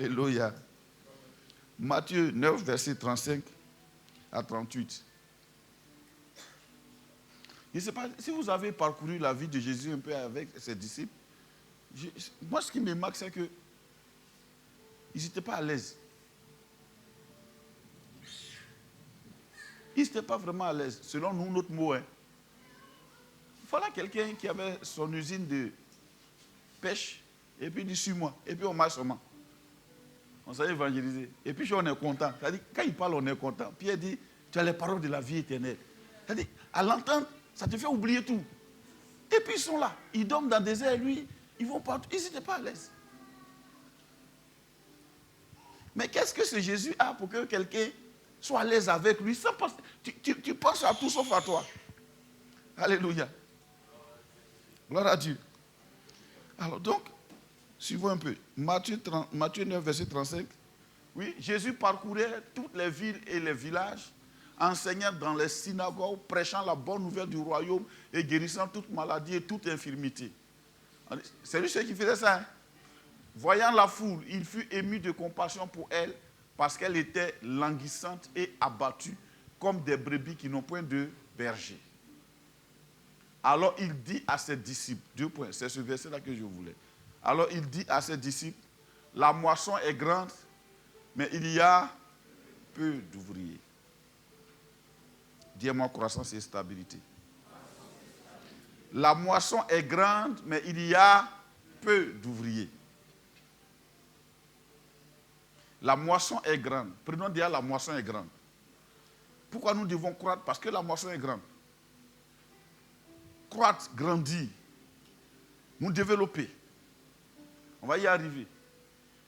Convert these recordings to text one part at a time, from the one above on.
Alléluia. Matthieu 9, verset 35 à 38. Je ne sais pas si vous avez parcouru la vie de Jésus un peu avec ses disciples. Moi, ce qui me marque, c'est qu'ils n'étaient pas à l'aise. Ils n'étaient pas vraiment à l'aise, selon nous, notre mot. Voilà quelqu'un qui avait son usine de pêche, et puis il dit, suis-moi, et puis on marche seulement. On s'est évangélisé. Et puis on est content. C'est-à-dire, quand il parle, on est content. Pierre dit, tu as les paroles de la vie éternelle. C'est-à-dire, à l'entendre, ça te fait oublier tout. Et puis ils sont là. Ils dorment dans des airs, lui, ils vont partout. Ils n'étaient pas à l'aise. Mais qu'est-ce que ce Jésus a pour que quelqu'un soit à l'aise avec lui? Tu penses à tout sauf à toi. Alléluia. Gloire à Dieu. Alors donc, suivons un peu. Matthieu 9, verset 35. Oui, Jésus parcourait toutes les villes et les villages, enseignant dans les synagogues, prêchant la bonne nouvelle du royaume et guérissant toute maladie et toute infirmité. C'est lui qui faisait ça. Hein? Voyant la foule, il fut ému de compassion pour elle parce qu'elle était languissante et abattue comme des brebis qui n'ont point de berger. Alors il dit à ses disciples, 2 points, c'est ce verset-là que je voulais. Alors il dit à ses disciples, la moisson est grande, mais il y a peu d'ouvriers. Dis-moi croissance et stabilité. La moisson est grande, mais il y a peu d'ouvriers. La moisson est grande. Prenons déjà la moisson est grande. Pourquoi nous devons croître? Parce que la moisson est grande. Croître, grandir, nous développer. On va y arriver.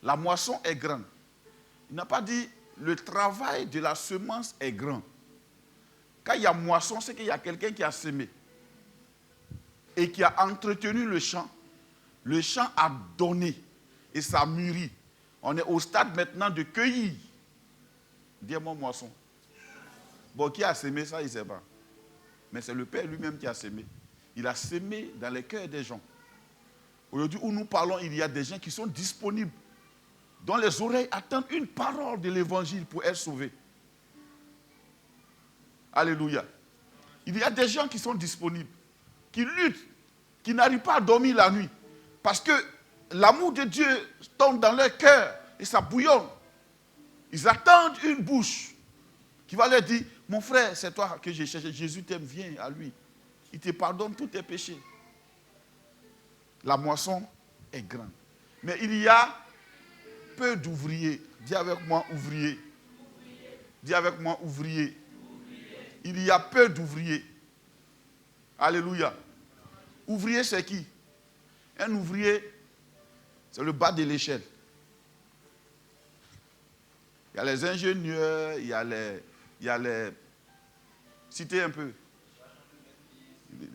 La moisson est grande. Il n'a pas dit le travail de la semence est grand. Quand il y a moisson, c'est qu'il y a quelqu'un qui a semé et qui a entretenu le champ. Le champ a donné et ça mûrit. On est au stade maintenant de cueillir. Dis-moi moisson. Bon, qui a semé ça, il ne sait pas. Mais c'est le Père lui-même qui a semé. Il a semé dans les cœurs des gens. Aujourd'hui où nous parlons, il y a des gens qui sont disponibles, dont les oreilles attendent une parole de l'évangile pour être sauvés. Alléluia. Il y a des gens qui sont disponibles, qui luttent, qui n'arrivent pas à dormir la nuit. Parce que l'amour de Dieu tombe dans leur cœur et ça bouillonne. Ils attendent une bouche qui va leur dire, mon frère, c'est toi que j'ai cherché. Jésus t'aime, viens à lui. Il te pardonne tous tes péchés. La moisson est grande. Mais il y a peu d'ouvriers. Dis avec moi, ouvrier. Dis avec moi, ouvrier. Il y a peu d'ouvriers. Alléluia. Ouvrier, c'est qui? Un ouvrier, c'est le bas de l'échelle. Il y a les ingénieurs, il y a les... Citez un peu.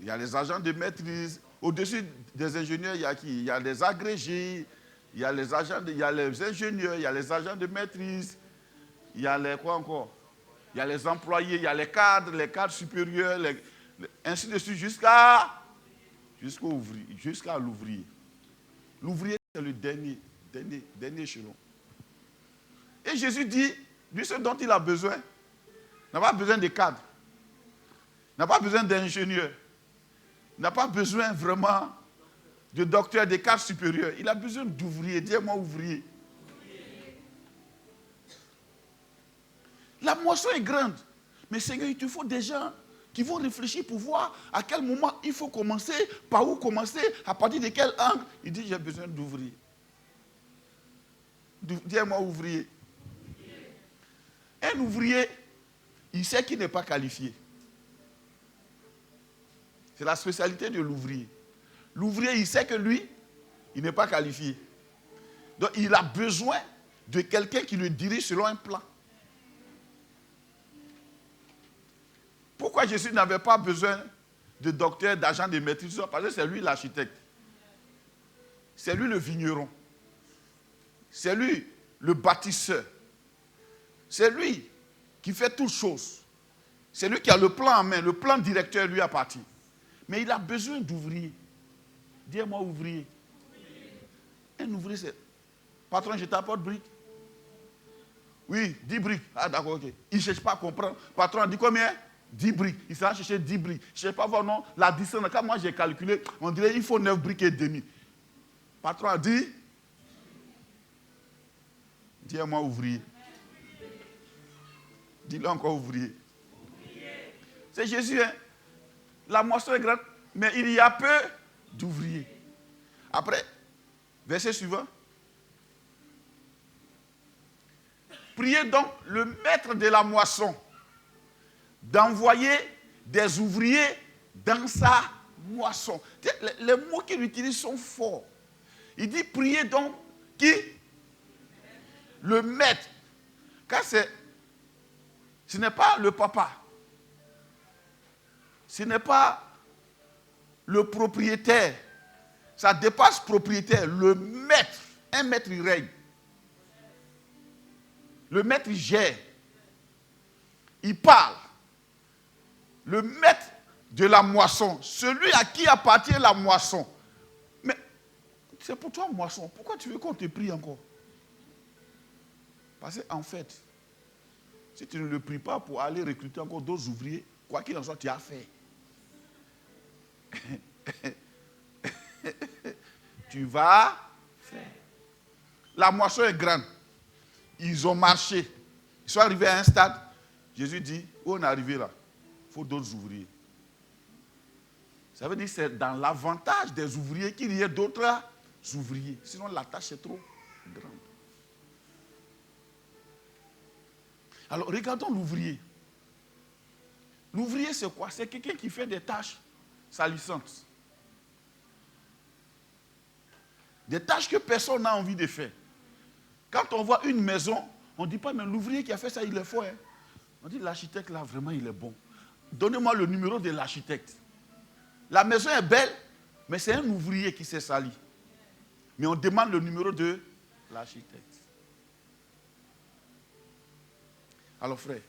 Il y a les agents de maîtrise. Au-dessus des ingénieurs, il y a qui? Il y a les agrégés, il y a les ingénieurs, il y a les agents de maîtrise, il y a les quoi encore? Il y a les employés, il y a les cadres supérieurs, ainsi de suite, jusqu'à l'ouvrier. L'ouvrier, c'est le dernier échelon. Et Jésus dit, lui, ce dont il a besoin, n'a pas besoin de cadres, n'a pas besoin d'ingénieurs, n'a pas besoin vraiment de docteurs, de cadres supérieurs. Il a besoin d'ouvriers. Dis-moi ouvrier. La moisson est grande. Mais Seigneur, il te faut des gens qui vont réfléchir pour voir à quel moment il faut commencer, par où commencer, à partir de quel angle. Il dit, j'ai besoin d'ouvriers. Dis-moi ouvrier. Un ouvrier, il sait qu'il n'est pas qualifié. C'est la spécialité de l'ouvrier. L'ouvrier, il sait que lui, il n'est pas qualifié. Donc, il a besoin de quelqu'un qui le dirige selon un plan. Pourquoi Jésus n'avait pas besoin de docteur, d'agent de maîtrise? Parce que c'est lui l'architecte. C'est lui le vigneron. C'est lui le bâtisseur. C'est lui qui fait toutes choses. C'est lui qui a le plan en main. Le plan directeur lui appartient. Mais il a besoin d'ouvriers. Dis-moi ouvrier. Un ouvrier, Patron, je t'apporte briques. Oui, 10 briques. Ah d'accord, ok. Il ne cherche pas à comprendre. Patron a dit combien? 10 briques. Il s'est chercher 10 briques. Je ne cherche pas à voir, non, la distance. Quand moi j'ai calculé, on dirait qu'il faut 9 briques et demi. Patron a dit, dis-moi ouvrier. Dis-le encore ouvrier. C'est Jésus, hein. La moisson est grande, mais il y a peu d'ouvriers. Après, verset suivant. Priez donc le maître de la moisson d'envoyer des ouvriers dans sa moisson. Les mots qu'il utilise sont forts. Il dit priez donc qui? Le maître. Car ce n'est pas le papa. Ce n'est pas le propriétaire. Ça dépasse propriétaire. Le maître. Un maître, il règne. Le maître, il gère. Il parle. Le maître de la moisson. Celui à qui appartient la moisson. Mais c'est pour toi, moisson. Pourquoi tu veux qu'on te prie encore? Parce qu'en fait, si tu ne le pries pas pour aller recruter encore d'autres ouvriers, quoi qu'il en soit, tu as fait. Tu vas faire. La moisson est grande. Ils ont marché. Ils sont arrivés à un stade. Jésus dit, où on est arrivé là? Il faut d'autres ouvriers. Ça veut dire que c'est dans l'avantage des ouvriers qu'il y ait d'autres ouvriers. Sinon, la tâche est trop grande. Alors, regardons l'ouvrier. L'ouvrier, c'est quoi? C'est quelqu'un qui fait des tâches salissantes. Des tâches que personne n'a envie de faire. Quand on voit une maison, on ne dit pas, mais l'ouvrier qui a fait ça, il est fort. Hein? On dit, l'architecte, là, vraiment, il est bon. Donnez-moi le numéro de l'architecte. La maison est belle, mais c'est un ouvrier qui s'est sali. Mais on demande le numéro de l'architecte. Alors, frère,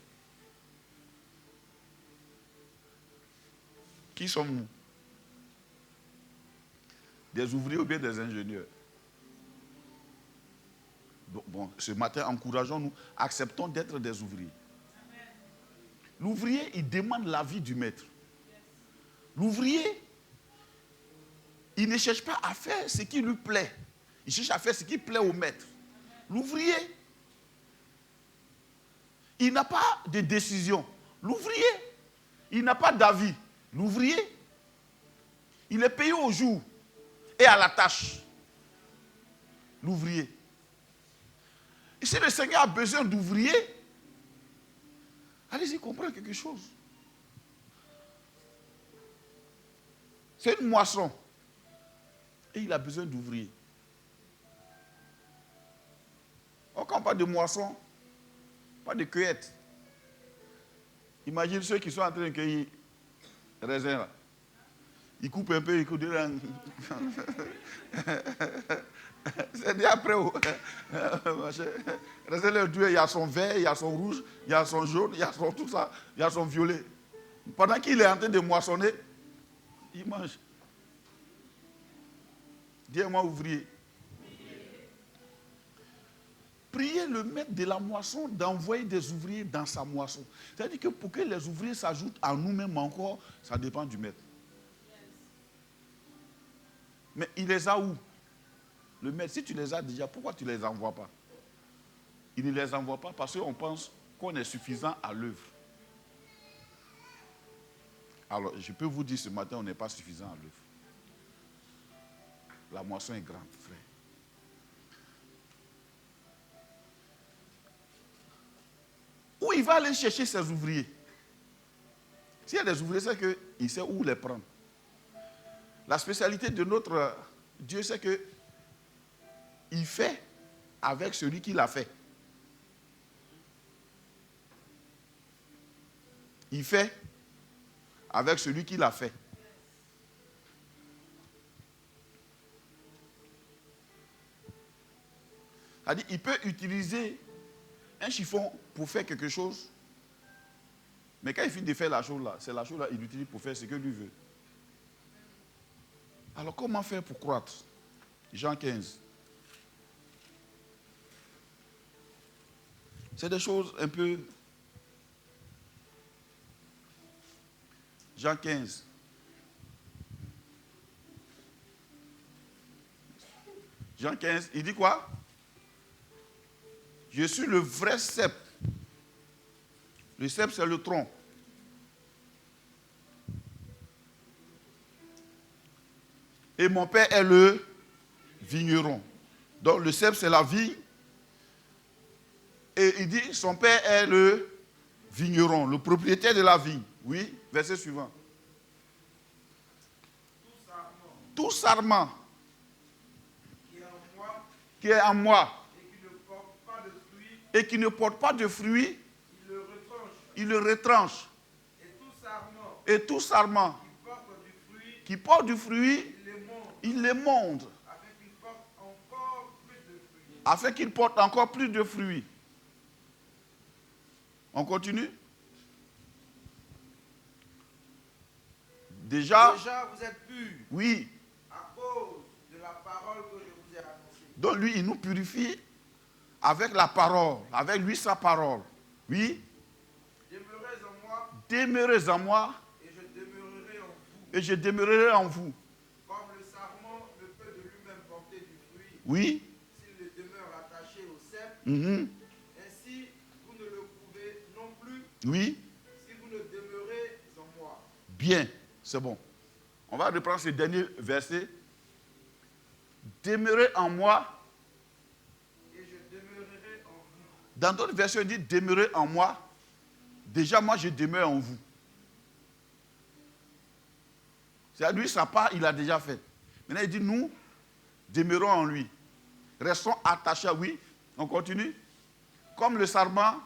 qui sommes-nous? Des ouvriers ou bien des ingénieurs? Bon, ce matin, encourageons-nous, acceptons d'être des ouvriers. L'ouvrier, il demande l'avis du maître. L'ouvrier, il ne cherche pas à faire ce qui lui plaît. Il cherche à faire ce qui plaît au maître. L'ouvrier, il n'a pas de décision. L'ouvrier, il n'a pas d'avis. L'ouvrier, il est payé au jour et à la tâche. L'ouvrier. Et si le Seigneur a besoin d'ouvriers, allez-y comprendre quelque chose. C'est une moisson. Et il a besoin d'ouvriers. Quand on parle de moisson, pas de cueillette. Imagine ceux qui sont en train de cueillir raisin là. Ils coupent un peu, ils coupent dedans. C'est dit après. Raisin le Dieu, il y a son vert, il y a son rouge, il y a son jaune, il y a son tout ça, il y a son violet. Pendant qu'il est en train de moissonner, il mange. Dis-moi ouvrier. Priez le maître de la moisson d'envoyer des ouvriers dans sa moisson. C'est-à-dire que pour que les ouvriers s'ajoutent à nous-mêmes encore, ça dépend du maître. Mais il les a où? Le maître, si tu les as déjà, pourquoi tu ne les envoies pas? Il ne les envoie pas parce qu'on pense qu'on est suffisant à l'œuvre. Alors, je peux vous dire ce matin, on n'est pas suffisant à l'œuvre. La moisson est grande, frère. Où il va aller chercher ses ouvriers? S'il y a des ouvriers, c'est qu'il sait où les prendre. La spécialité de notre Dieu, c'est qu'il fait avec celui qui l'a fait. Il fait avec celui qui l'a fait. C'est-à-dire, il peut utiliser un chiffon pour faire quelque chose, mais quand il finit de faire la chose là, c'est la chose là, il l'utilise pour faire ce que lui veut. Alors comment faire pour croître? Jean 15. C'est des choses un peu... Jean 15. Jean 15, il dit quoi? Je suis le vrai cep. Le cep, c'est le tronc. Et mon père est le vigneron. Donc le cep, c'est la vigne. Et il dit, son père est le vigneron, le propriétaire de la vigne. Oui, verset suivant. Tout sarment qui est en moi et qui ne porte pas de fruits, il le retranche. Et tout sarment qui porte du fruit, il le monte afin qu'il porte encore plus de fruits. On continue? Déjà, vous êtes purs. Oui. À cause de la parole que je vous ai annoncée. Donc lui, il nous purifie avec la parole, avec lui sa parole. Oui. Demeurez en moi. Demeurez en moi. Et je demeurerai en vous. Et je demeurerai en vous. Comme le sarment ne peut de lui-même porter du fruit. Oui. S'il ne demeure attaché au cep. Ainsi, vous ne le pouvez non plus. Oui. Si vous ne demeurez en moi. Bien, c'est bon. On va reprendre ce dernier verset. Demeurez en moi. Et je demeurerai en vous. Dans d'autres versions, il dit demeurez en moi. Déjà, moi, je demeure en vous. C'est lui, sa part, il a déjà fait. Maintenant, il dit nous, demeurons en lui. Restons attachés à lui. On continue. Comme le sarment.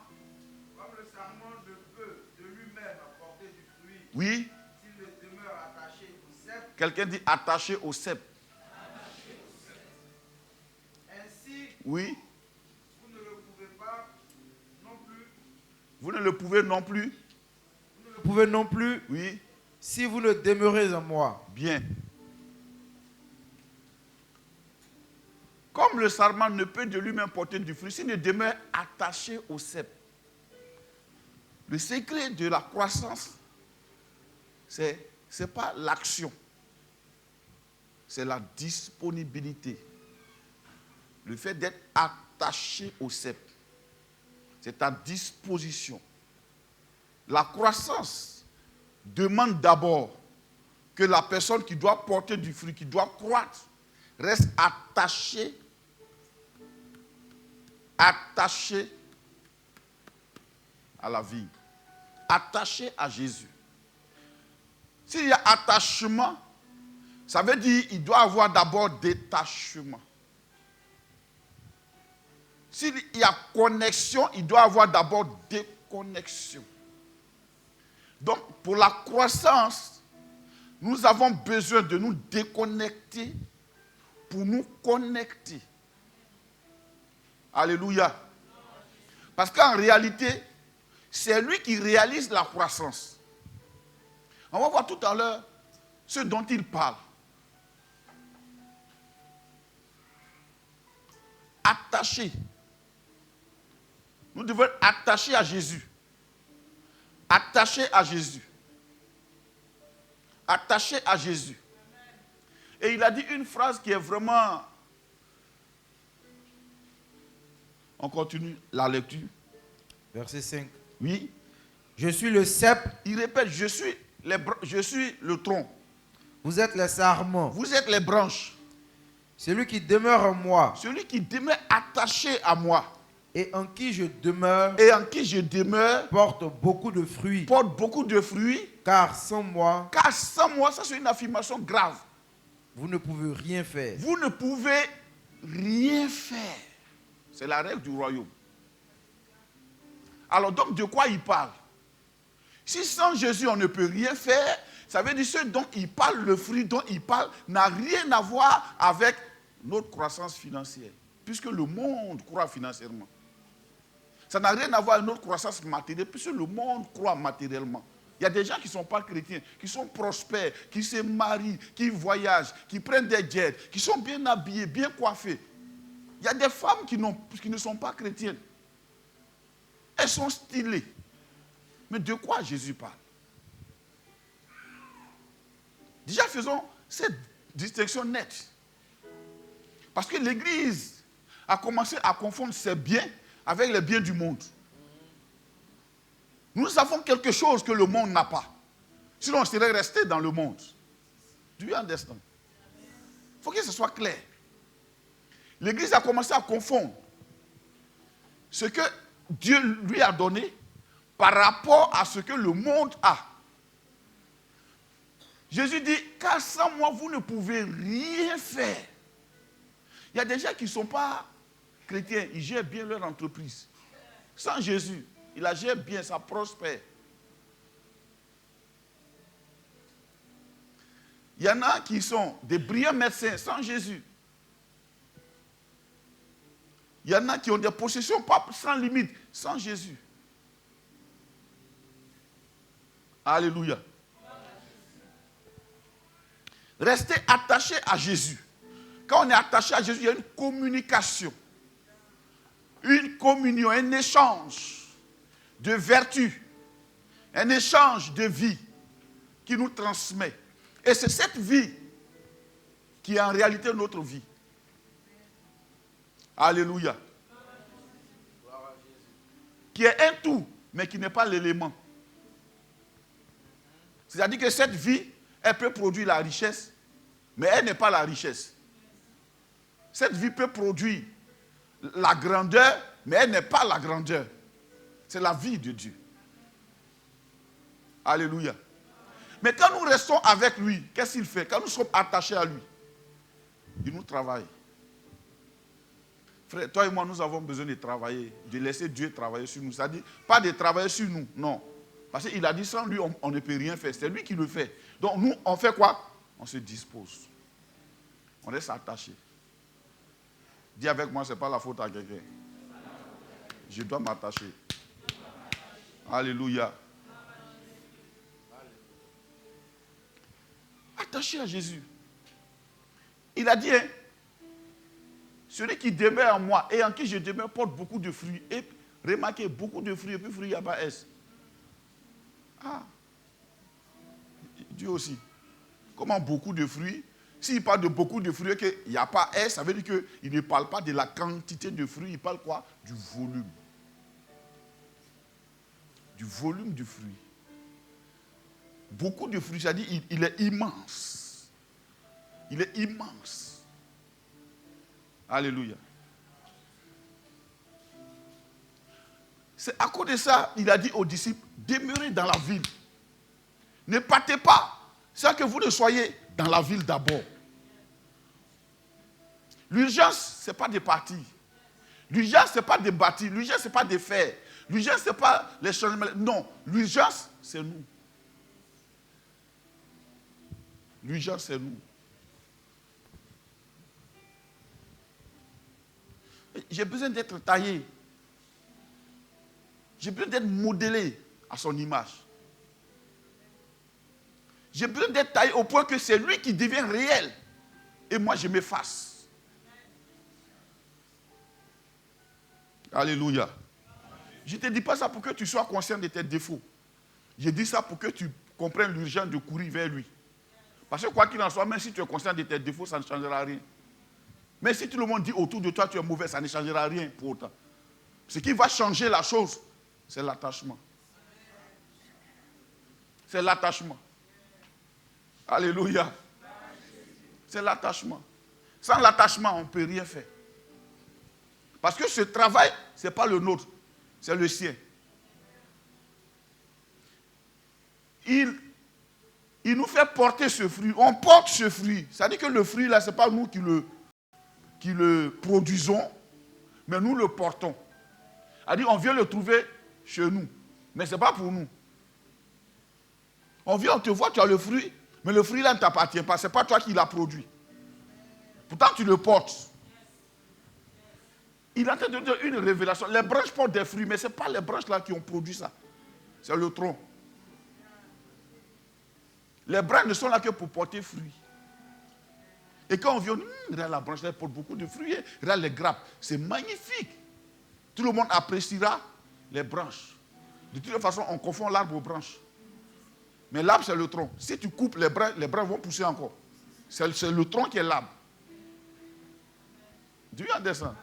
Comme le sarment ne peut de lui-même apporter du fruit. Oui. S'il ne demeure attaché au cep. Quelqu'un dit attaché au cep. Ainsi, oui. Vous ne le pouvez pas non plus. Vous ne le pouvez non plus. Vous ne le pouvez non plus. Oui. Si vous ne demeurez en moi. Bien. Comme le sarment ne peut de lui-même porter du fruit, s'il ne demeure attaché au cep. Le secret de la croissance, c'est pas l'action, c'est la disponibilité. Le fait d'être attaché au cep, c'est ta disposition. La croissance demande d'abord que la personne qui doit porter du fruit, qui doit croître, reste attachée à la vie, attaché à Jésus. S'il y a attachement, ça veut dire qu'il doit avoir d'abord détachement. S'il y a connexion, il doit avoir d'abord déconnexion. Donc, pour la croissance, nous avons besoin de nous déconnecter pour nous connecter. Alléluia. Parce qu'en réalité, c'est lui qui réalise la croissance. On va voir tout à l'heure ce dont il parle. Attaché. Nous devons être attachés à Jésus. Attachés à Jésus. Attachés à Jésus. Et il a dit une phrase qui est vraiment... On continue la lecture. Verset 5. Oui. Je suis le cep. Il répète, je suis le tronc. Vous êtes les sarments. Vous êtes les branches. Celui qui demeure en moi. Celui qui demeure attaché à moi. Et en qui je demeure. Et en qui je demeure. Porte beaucoup de fruits. Porte beaucoup de fruits. Car sans moi. Car sans moi, ça c'est une affirmation grave. Vous ne pouvez rien faire. Vous ne pouvez rien faire. C'est la règle du royaume. Alors donc de quoi il parle? Si sans Jésus on ne peut rien faire, ça veut dire ce dont il parle, le fruit dont il parle, n'a rien à voir avec notre croissance financière. Puisque le monde croit financièrement. Ça n'a rien à voir avec notre croissance matérielle, puisque le monde croit matériellement. Il y a des gens qui ne sont pas chrétiens, qui sont prospères, qui se marient, qui voyagent, qui prennent des jets, qui sont bien habillés, bien coiffés. Il y a des femmes qui ne sont pas chrétiennes. elles sont stylées. Mais de quoi Jésus parle? Déjà, faisons cette distinction nette. Parce que l'Église a commencé à confondre ses biens avec les biens du monde. Nous avons quelque chose que le monde n'a pas. Sinon, on serait resté dans le monde. Do you understand? Il faut que ce soit clair. L'Église a commencé à confondre ce que Dieu lui a donné par rapport à ce que le monde a. Jésus dit, car sans moi, vous ne pouvez rien faire. Il y a des gens qui ne sont pas chrétiens, ils gèrent bien leur entreprise. Sans Jésus, ils la gèrent bien, ça prospère. Il y en a qui sont des brillants médecins sans Jésus. Il y en a qui ont des possessions sans limite, sans Jésus. Alléluia. Restez attaché à Jésus. Quand on est attaché à Jésus, il y a une communication, une communion, un échange de vertus, un échange de vie qui nous transmet. Et c'est cette vie qui est en réalité notre vie. Alléluia. Qui est un tout, mais qui n'est pas l'élément. C'est-à-dire que cette vie, elle peut produire la richesse, mais elle n'est pas la richesse. Cette vie peut produire la grandeur, mais elle n'est pas la grandeur. C'est la vie de Dieu. Alléluia. Mais quand nous restons avec lui, qu'est-ce qu'il fait? Quand nous sommes attachés à lui, il nous travaille. Frère, toi et moi, nous avons besoin de travailler, de laisser Dieu travailler sur nous. C'est-à-dire, pas de travailler sur nous, non. Parce qu'il a dit, sans lui, on ne peut rien faire. C'est lui qui le fait. Donc nous, on fait quoi? On se dispose. On reste attaché. Dis avec moi, ce n'est pas la faute à quelqu'un. Je dois m'attacher. Alléluia. Attaché à Jésus. Il a dit, hein, celui qui demeure en moi et en qui je demeure porte beaucoup de fruits. Et remarquez, beaucoup de fruits, et puis fruits, il n'y a pas S. Ah. Dieu aussi. Comment beaucoup de fruits? S'il parle de beaucoup de fruits et qu'il n'y a pas S, ça veut dire qu'il ne parle pas de la quantité de fruits, il parle quoi? Du volume. Du volume du fruit. Beaucoup de fruits, c'est-à-dire il est immense. Il est immense. Alléluia. C'est à cause de ça, il a dit aux disciples, demeurez dans la ville. Ne partez pas, sans que vous ne soyez dans la ville d'abord. L'urgence, ce n'est pas de partir. L'urgence, ce n'est pas de bâtir. L'urgence, ce n'est pas de faire. L'urgence, ce n'est pas les changements. Non, l'urgence, c'est nous. L'urgence, c'est nous. J'ai besoin d'être taillé. J'ai besoin d'être modelé à son image. J'ai besoin d'être taillé au point que c'est lui qui devient réel. Et moi, je m'efface. Alléluia. Je ne te dis pas ça pour que tu sois conscient de tes défauts. Je dis ça pour que tu comprennes l'urgence de courir vers lui. Parce que quoi qu'il en soit, même si tu es conscient de tes défauts, ça ne changera rien. Mais si tout le monde dit autour de toi tu es mauvais, ça ne changera rien pour autant. Ce qui va changer la chose, c'est l'attachement. C'est l'attachement. Alléluia. C'est l'attachement. Sans l'attachement, on ne peut rien faire. Parce que ce travail, ce n'est pas le nôtre, c'est le sien. Il nous fait porter ce fruit. On porte ce fruit. C'est-à-dire que le fruit, là, ce n'est pas nous qui le produisons, mais nous le portons. C'est-à-dire on vient le trouver chez nous, mais ce n'est pas pour nous. On vient, on te voit, tu as le fruit, mais le fruit là ne t'appartient pas. Ce n'est pas toi qui l'as produit. Pourtant, tu le portes. Il est en train de dire une révélation. Les branches portent des fruits, mais ce n'est pas les branches là qui ont produit ça. C'est le tronc. Les branches ne sont là que pour porter fruit. Et quand on vient, regarde la branche, elle porte beaucoup de fruits. Regarde les grappes. C'est magnifique. Tout le monde appréciera les branches. De toute façon, on confond l'arbre aux branches. Mais l'arbre, c'est le tronc. Si tu coupes les brins vont pousser encore. C'est le tronc qui est l'arbre. Do you understand?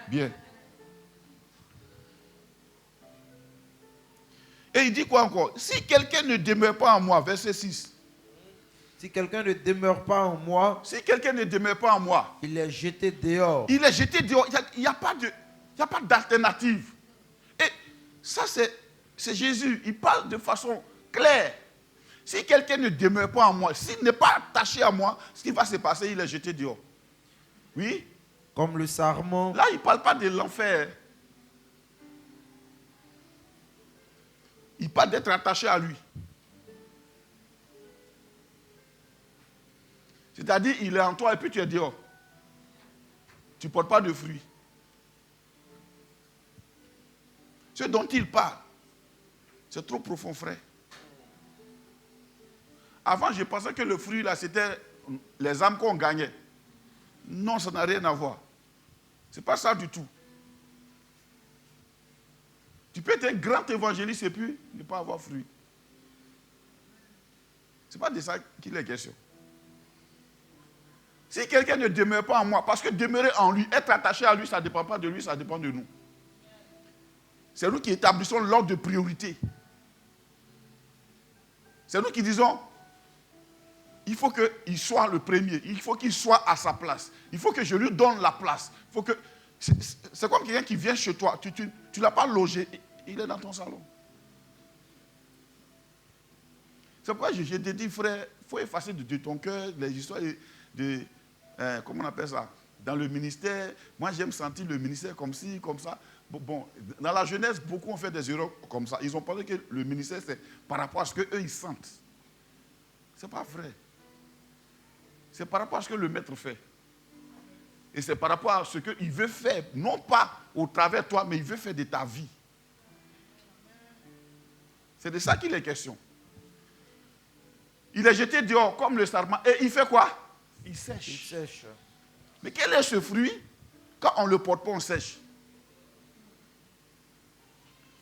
Bien. Et il dit quoi encore? Si quelqu'un ne demeure pas en moi, verset 6. Si quelqu'un ne demeure pas en moi, Si quelqu'un ne demeure pas en moi, il est jeté dehors. il est jeté dehors. Il n'y a pas d'alternative. Et ça, c'est Jésus. Il parle de façon claire. Si quelqu'un ne demeure pas en moi, s'il n'est pas attaché à moi, ce qui va se passer, il est jeté dehors. Oui? Comme le sarment. Là, il ne parle pas de l'enfer. Il parle d'être attaché à lui. C'est-à-dire, il est en toi et puis tu es dehors. Tu ne portes pas de fruits. Ce dont il parle, c'est trop profond, frère. Avant, je pensais que le fruit, là, c'était les âmes qu'on gagnait. Non, ça n'a rien à voir. Ce n'est pas ça du tout. Tu peux être un grand évangéliste et puis ne pas avoir fruit. Ce n'est pas de ça qu'il est question. Si quelqu'un ne demeure pas en moi, parce que demeurer en lui, être attaché à lui, ça ne dépend pas de lui, ça dépend de nous. C'est nous qui établissons l'ordre de priorité. C'est nous qui disons, il faut qu'il soit le premier, il faut qu'il soit à sa place, il faut que je lui donne la place. C'est comme quelqu'un qui vient chez toi, tu ne l'as pas logé, il est dans ton salon. C'est pourquoi je te dis, frère, il faut effacer de ton cœur les histoires de comment on appelle ça? Dans le ministère, moi j'aime sentir le ministère comme ci, comme ça. Bon, dans la jeunesse, beaucoup ont fait des erreurs comme ça. Ils ont pensé que le ministère, c'est par rapport à ce qu'eux, ils sentent. Ce n'est pas vrai. C'est par rapport à ce que le maître fait. Et c'est par rapport à ce qu'il veut faire, non pas au travers de toi, mais il veut faire de ta vie. C'est de ça qu'il est question. Il est jeté dehors comme le sarment. Et il fait quoi? Il sèche. Il sèche. Mais quel est ce fruit? Quand on ne le porte pas, on sèche.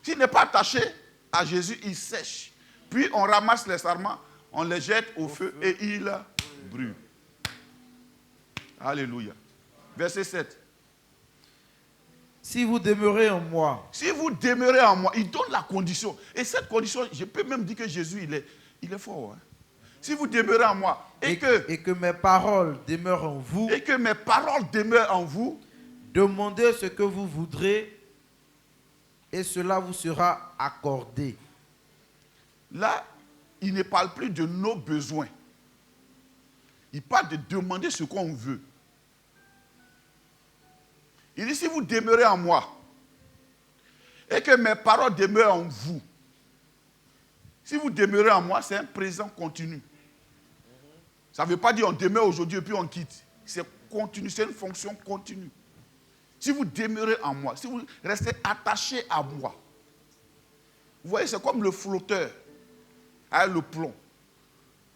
S'il n'est pas attaché à Jésus, il sèche. Puis on ramasse les sarments, on les jette au feu et il brûle. Alléluia. Verset 7. Si vous demeurez en moi. Si vous demeurez en moi, il donne la condition. Et cette condition, je peux même dire que Jésus, il est fort. Hein? Si vous demeurez en moi et que mes paroles demeurent en vous. Et que mes paroles demeurent en vous. Demandez ce que vous voudrez et cela vous sera accordé. Là, il ne parle plus de nos besoins. Il parle de demander ce qu'on veut. Il dit, si vous demeurez en moi et que mes paroles demeurent en vous. Si vous demeurez en moi, c'est un présent continu. Ça ne veut pas dire on demeure aujourd'hui et puis on quitte. C'est continu, c'est une fonction continue. Si vous demeurez en moi, si vous restez attaché à moi, vous voyez, c'est comme le flotteur avec le plomb.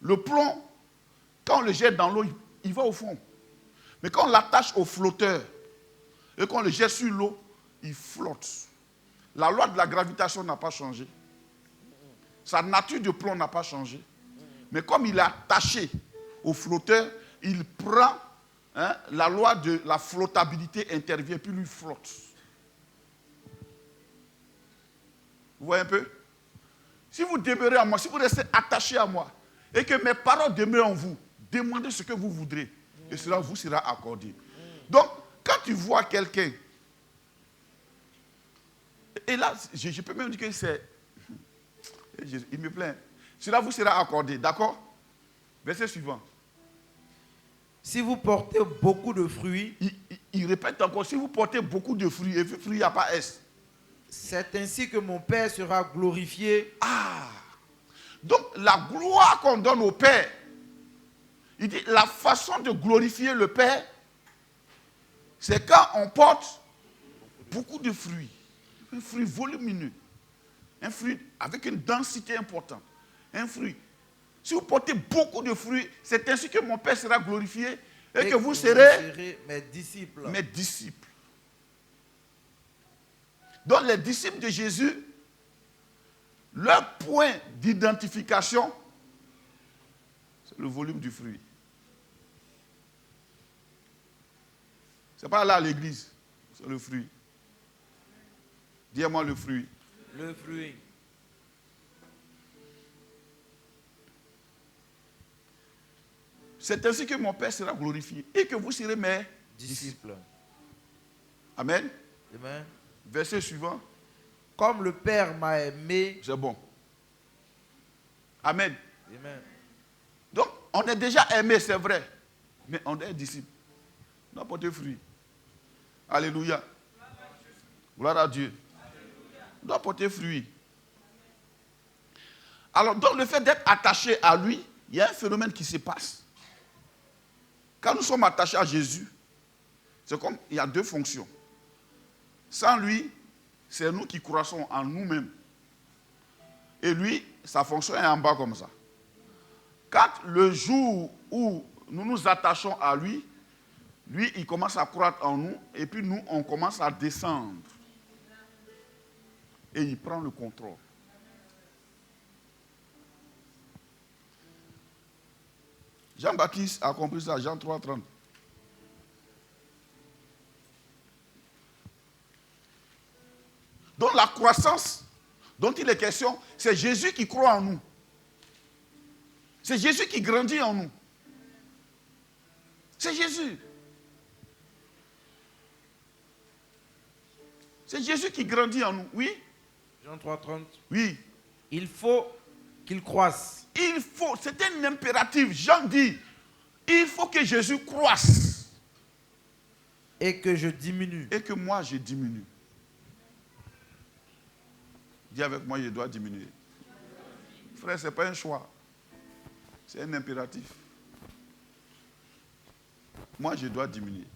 Le plomb, quand on le jette dans l'eau, il va au fond. Mais quand on l'attache au flotteur et qu'on le jette sur l'eau, il flotte. La loi de la gravitation n'a pas changé. Sa nature de plomb n'a pas changé. Mais comme il est attaché au flotteur, il prend, la loi de la flottabilité intervient, puis lui flotte. Vous voyez un peu? Si vous demeurez en moi, si vous restez attaché à moi, et que mes paroles demeurent en vous, demandez ce que vous voudrez, et cela vous sera accordé. Donc, quand tu vois quelqu'un, et là, je peux même dire que c'est... Il me plaint. Cela vous sera accordé, d'accord? Verset suivant. Si vous portez beaucoup de fruits, il répète encore, si vous portez beaucoup de fruits, et fruits, il n'y a pas S. C'est ainsi que mon Père sera glorifié. Ah! Donc, la gloire qu'on donne au Père, il dit, la façon de glorifier le Père, c'est quand on porte beaucoup de fruits. Un fruit volumineux. Un fruit avec une densité importante. Un fruit. Si vous portez beaucoup de fruits, c'est ainsi que mon Père sera glorifié et que vous serez mes disciples. Mes disciples. Donc les disciples de Jésus, leur point d'identification, c'est le volume du fruit. Ce n'est pas là l'église, c'est le fruit. Dis-moi le fruit. Le fruit. C'est ainsi que mon Père sera glorifié et que vous serez mes Disciples. Amen. Amen. Verset suivant. Comme le Père m'a aimé. C'est bon. Amen. Amen. Donc, on est déjà aimé, c'est vrai. Mais on est disciple. On doit porter fruit. Alléluia. Gloire à Dieu. On doit porter fruit. Alors, donc, le fait d'être attaché à lui, il y a un phénomène qui se passe. Quand nous sommes attachés à Jésus, c'est comme, il y a deux fonctions. Sans lui, c'est nous qui croissons en nous-mêmes. Et lui, sa fonction est en bas comme ça. Quand le jour où nous nous attachons à lui, lui, il commence à croître en nous, et puis nous, on commence à descendre. Et il prend le contrôle. Jean-Baptiste a compris ça, Jean 3,30. Donc la croissance dont il est question, c'est Jésus qui croit en nous. C'est Jésus qui grandit en nous. C'est Jésus. C'est Jésus qui grandit en nous. Oui? Jean 3,30. Oui. Il faut qu'il croisse. Il faut, c'est un impératif. Jean dit, il faut que Jésus croisse. Et que je diminue. Et que moi, je diminue. Dis avec moi, je dois diminuer. Frère, ce n'est pas un choix. C'est un impératif. Moi, je dois diminuer.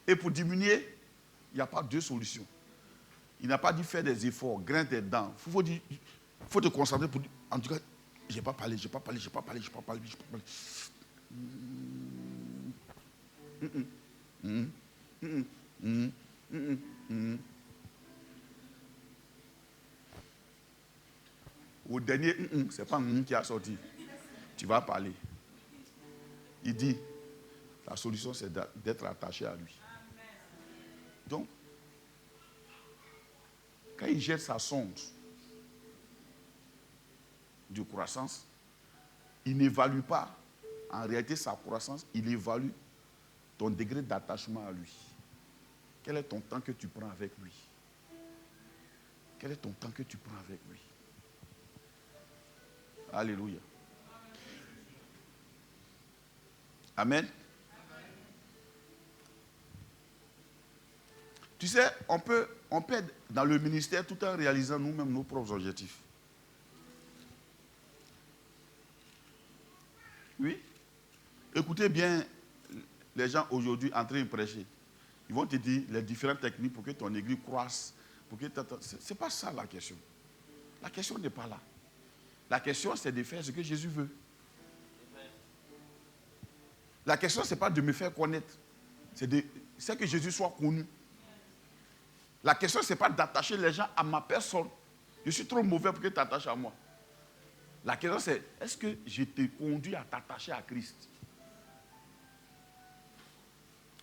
Et pour diminuer, il n'y a pas deux solutions. Il n'a pas dit faire des efforts, grincer des dents. Il faut te concentrer pour dire, en tout cas, je n'ai pas parlé, je n'ai pas parlé, je n'ai pas parlé, je n'ai pas parlé, je n'ai pas parlé. Au dernier, ce n'est pas qui a sorti. Tu vas parler. Il dit, la solution c'est d'être attaché à lui. Donc, quand il jette sa sonde de croissance, il n'évalue pas en réalité sa croissance, il évalue ton degré d'attachement à lui. Quel est ton temps que tu prends avec lui? Quel est ton temps que tu prends avec lui? Alléluia. Amen. Tu sais, on peut être dans le ministère tout en réalisant nous-mêmes nos propres objectifs. Oui. Écoutez bien les gens aujourd'hui en train de prêcher. Ils vont te dire les différentes techniques pour que ton église croisse. Ce n'est pas ça la question. La question n'est pas là. La question, c'est de faire ce que Jésus veut. La question, ce n'est pas de me faire connaître. C'est que Jésus soit connu. La question, ce n'est pas d'attacher les gens à ma personne. Je suis trop mauvais pour que tu t'attaches à moi. La question, c'est, est-ce que je t'ai conduit à t'attacher à Christ?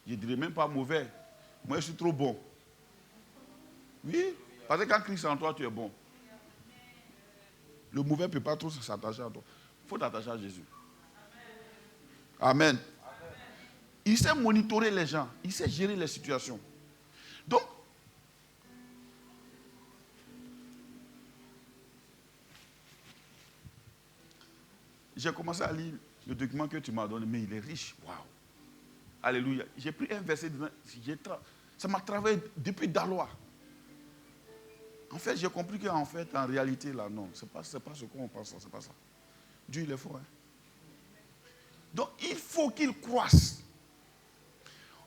Je ne dirais même pas mauvais. Moi, je suis trop bon. Oui, parce que quand Christ est en toi, tu es bon. Le mauvais ne peut pas trop s'attacher à toi. Il faut t'attacher à Jésus. Amen. Il sait monitorer les gens. Il sait gérer les situations. Donc, j'ai commencé à lire le document que tu m'as donné, mais il est riche. Waouh. Alléluia. J'ai pris un verset dedans. Ça m'a travaillé depuis Dalois. En fait, j'ai compris qu'en fait, en réalité, là, non, ce n'est pas ce qu'on pense, c'est pas ça. Dieu, il est fort. Hein? Donc, il faut qu'il croisse.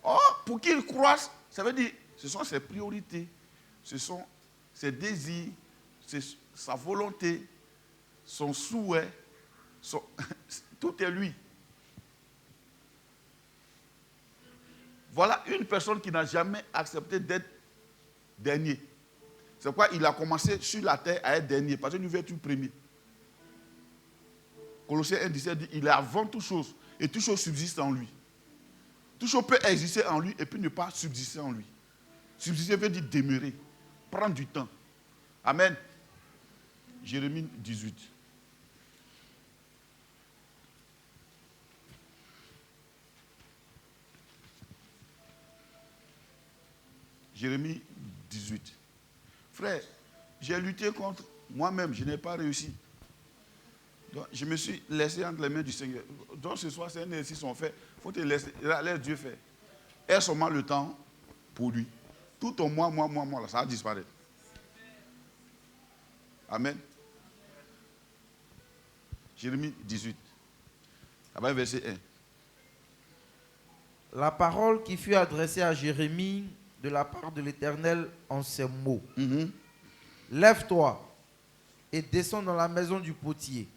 Or, pour qu'il croisse, ça veut dire, ce sont ses priorités, ce sont ses désirs, sa volonté, son souhait, tout est lui. Voilà une personne qui n'a jamais accepté d'être dernier. C'est pourquoi il a commencé sur la terre à être dernier, parce qu'il devait être premier. Colossiens 1,17 dit, il est avant toute chose, et toute chose subsiste en lui. Toute chose peut exister en lui, et puis ne pas subsister en lui. Subsister veut dire demeurer, prendre du temps. Amen. Jérémie 18. Jérémie 18. Frère, j'ai lutté contre moi-même, je n'ai pas réussi. Donc, je me suis laissé entre les mains du Seigneur. Donc ce soir, c'est un exercice qu'on fait. Il faut te laisser Dieu faire. Aie seulement le temps pour lui. Tout ton moi, là, ça va disparaître. Amen. Jérémie 18. Là-bas, verset 1. La parole qui fut adressée à Jérémie de la part de l'Éternel en ces mots. Lève-toi et descends dans la maison du potier.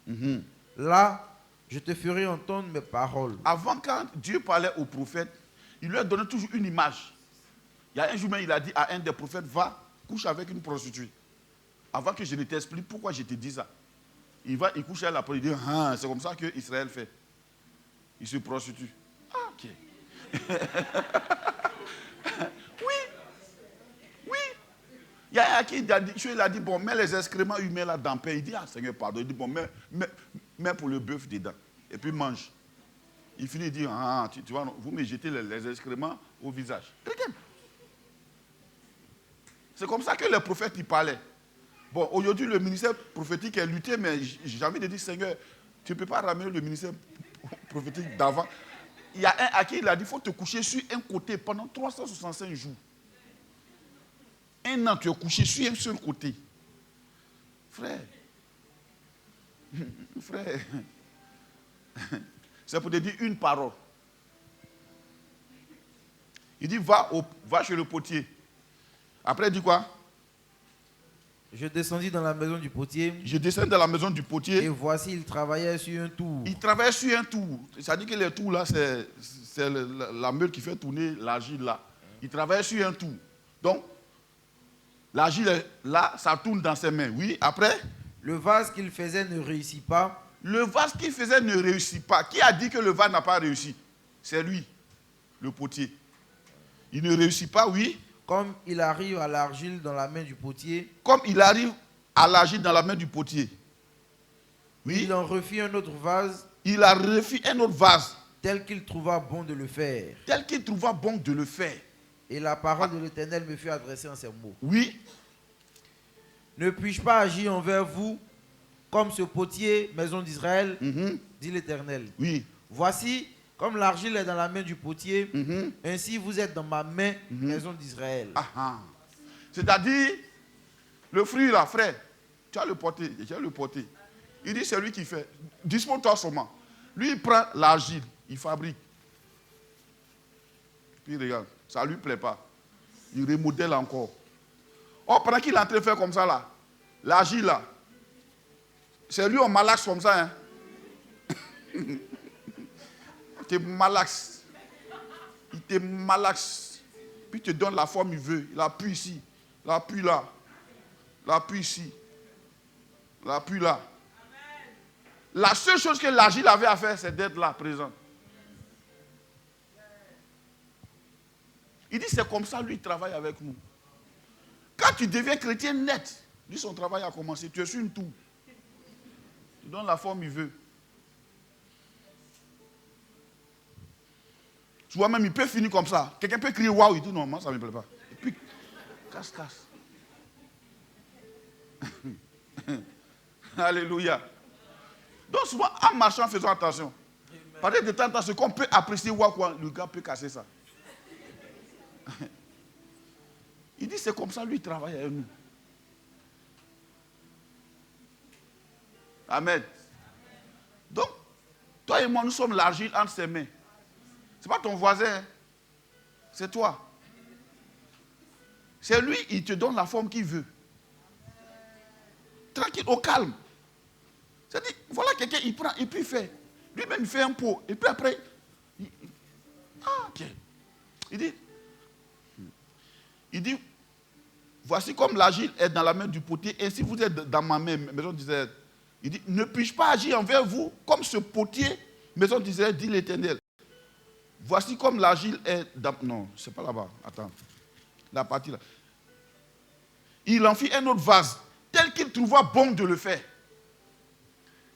Là, je te ferai entendre mes paroles. Avant, quand Dieu parlait au prophète, il lui a donné toujours une image. Il y a un jour même, il a dit à un des prophètes, va, couche avec une prostituée. Avant que je ne t'explique pourquoi je te dis ça. Il va, il couche avec la prostituée, il dit, ah, c'est comme ça que Israël fait. Il se prostitue. Ah, ok. Oui. Il y a un qui il a dit, bon, mets les excréments humains là dans le pain. Il dit, ah Seigneur, pardon. Il dit, bon, mets pour le bœuf dedans. Et puis mange. Il finit, il dit, ah, tu vois, vous me jetez les excréments au visage. Regarde. C'est comme ça que les prophètes y parlaient. Bon, aujourd'hui, le ministère prophétique est lutté, mais j'ai envie de dire, Seigneur, tu ne peux pas ramener le ministère prophétique d'avant. Il y a un à qui il a dit, il faut te coucher sur un côté pendant 365 jours. Un an, tu es couché sur un seul côté. Frère, c'est pour te dire une parole. Il dit, va chez le potier. Après, il dit quoi? Je descendis dans la maison du potier. Je descends dans la maison du potier. Et voici, il travaillait sur un tour. Il travaillait sur un tour. Ça dit que les tours là, c'est la meule qui fait tourner l'argile là. Il travaillait sur un tour. Donc, l'argile là, ça tourne dans ses mains. Oui, après? Le vase qu'il faisait ne réussit pas. Le vase qu'il faisait ne réussit pas. Qui a dit que le vase n'a pas réussi? C'est lui, le potier. Il ne réussit pas, oui. Comme il arrive à l'argile dans la main du potier. Comme il arrive à l'argile dans la main du potier. Oui. Il en refit un autre vase. Il a refait un autre vase. Tel qu'il trouva bon de le faire. Tel qu'il trouva bon de le faire. Et la parole de l'Éternel me fut adressée en ces mots. Oui. Ne puis-je pas agir envers vous comme ce potier, maison d'Israël, dit l'Éternel. Oui. Voici, comme l'argile est dans la main du potier, ainsi vous êtes dans ma main, maison d'Israël. C'est-à-dire, le fruit là, frère, tu as le porté, Il dit, c'est lui qui fait. Dispose-toi seulement. Lui, il prend l'argile, il fabrique. Puis regarde, ça ne lui plaît pas. Il remodèle encore. Oh, pendant qu'il est en train de faire comme ça là, l'argile là, c'est lui on malaxe comme ça. Hein. Il te malaxe. Il te malaxe. Puis il te donne la forme qu'il veut. Il appuie ici. Il appuie là. Il appuie ici. Il appuie là. La seule chose que l'argile avait à faire, c'est d'être là, présent. Il dit, c'est comme ça, lui, il travaille avec nous. Quand tu deviens chrétien net, lui, son travail a commencé. Tu es sur une tour. Tu donnes la forme qu'il veut. Tu vois, même, il peut finir comme ça. Quelqu'un peut crier waouh, il dit non, moi, ça ne me plaît pas. Et puis, casse. Alléluia. Donc, souvent, en marchant, faisons attention. Parce que de temps en temps, ce qu'on peut apprécier, waouh, le gars peut casser ça. Il dit, c'est comme ça, lui, il travaille avec nous. Amen. Donc, toi et moi, nous sommes l'argile entre ses mains. Ce n'est pas ton voisin, hein. C'est toi. C'est lui, il te donne la forme qu'il veut. Tranquille, au calme. C'est-à-dire, voilà quelqu'un, il prend et puis il fait. Lui-même, il fait un pot. Et puis après, ok. Il dit, voici comme l'argile est dans la main du potier, ainsi vous êtes dans ma main, maison d'Israël. Il dit, ne puis-je pas agir envers vous comme ce potier, maison d'Israël, dit l'Éternel. Voici comme l'argile est dans... Non, c'est pas là-bas, attends. La partie là. Il en fit un autre vase, tel qu'il trouva bon de le faire.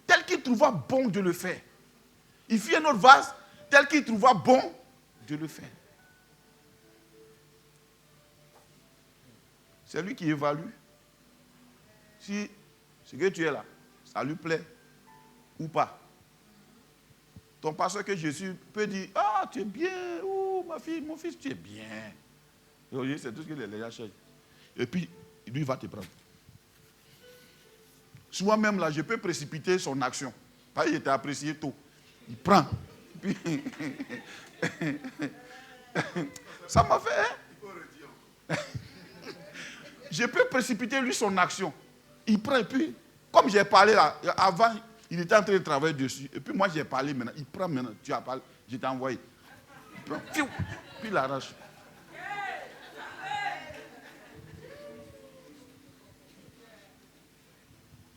Tel qu'il trouva bon de le faire. Il fit un autre vase, tel qu'il trouva bon de le faire. C'est lui qui évalue si ce que tu es là, ça lui plaît ou pas. Ton pasteur que Jésus peut dire, ah, tu es bien, oh, ma fille, mon fils, tu es bien. C'est tout ce que les gens cherchent. Et puis, lui va te prendre. Souvent même là, je peux précipiter son action. Parce qu'il était apprécié tôt. Il prend. Puis, ça m'a fait, hein? Je peux précipiter lui son action. Il prend et puis, comme j'ai parlé là, avant, il était en train de travailler dessus. Et puis moi, j'ai parlé maintenant. Il prend maintenant. Tu as parlé, je t'ai envoyé. Il prend, puis il l'arrache.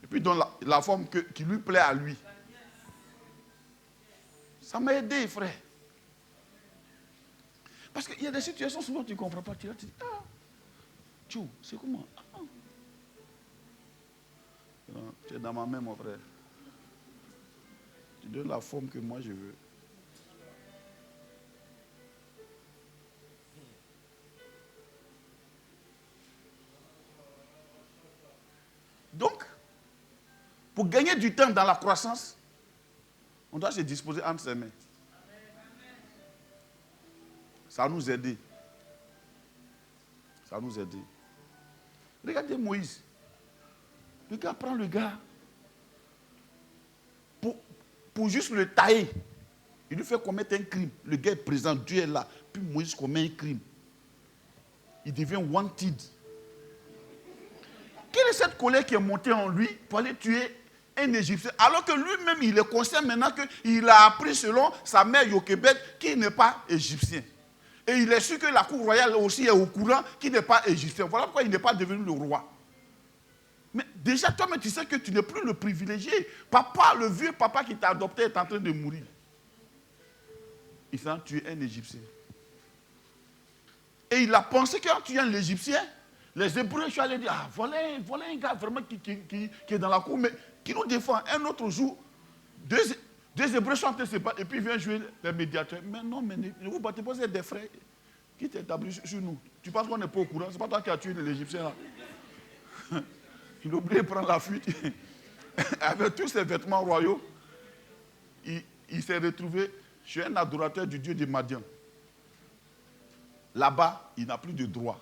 Et puis dans la forme qui lui plaît à lui. Ça m'a aidé, frère. Parce qu'il y a des situations souvent tu ne comprends pas. Tu dis, ah, tchou, c'est comment? Ah. Non, tu es dans ma main, mon frère. Tu donnes la forme que moi je veux. Donc, pour gagner du temps dans la croissance, on doit se disposer entre ses mains. Ça va nous aider. Ça va nous aider. Regardez Moïse. Le gars prend le gars pour juste le tailler. Il lui fait commettre un crime. Le gars est présent, Dieu est là. Puis Moïse commet un crime. Il devient wanted. Quelle est cette colère qui est montée en lui pour aller tuer un Égyptien, alors que lui-même, il est conscient maintenant qu'il a appris selon sa mère Jochebed qu'il n'est pas égyptien. Et il est sûr que la cour royale aussi est au courant qu'il n'est pas égyptien. Voilà pourquoi il n'est pas devenu le roi. Mais déjà, toi-même, tu sais que tu n'es plus le privilégié. Papa, le vieux papa qui t'a adopté est en train de mourir. Il s'est tué un Égyptien. Et il a pensé qu'en tuant l'Égyptien, les Hébreux, je suis allé dire, ah, voilà un gars vraiment qui est dans la cour, mais qui nous défend. Un autre jour, deux Hébreux sont en train de se battre, et puis il vient jouer les médiateurs. Mais non, mais ne vous battez pas, c'est des frères qui t'établissent sur nous. Tu penses qu'on n'est pas au courant? C'est pas toi qui as tué l'Égyptien là. Il a oublié de prendre la fuite. Avec tous ses vêtements royaux, il s'est retrouvé chez un adorateur du dieu de Madian. Là-bas, il n'a plus de droit.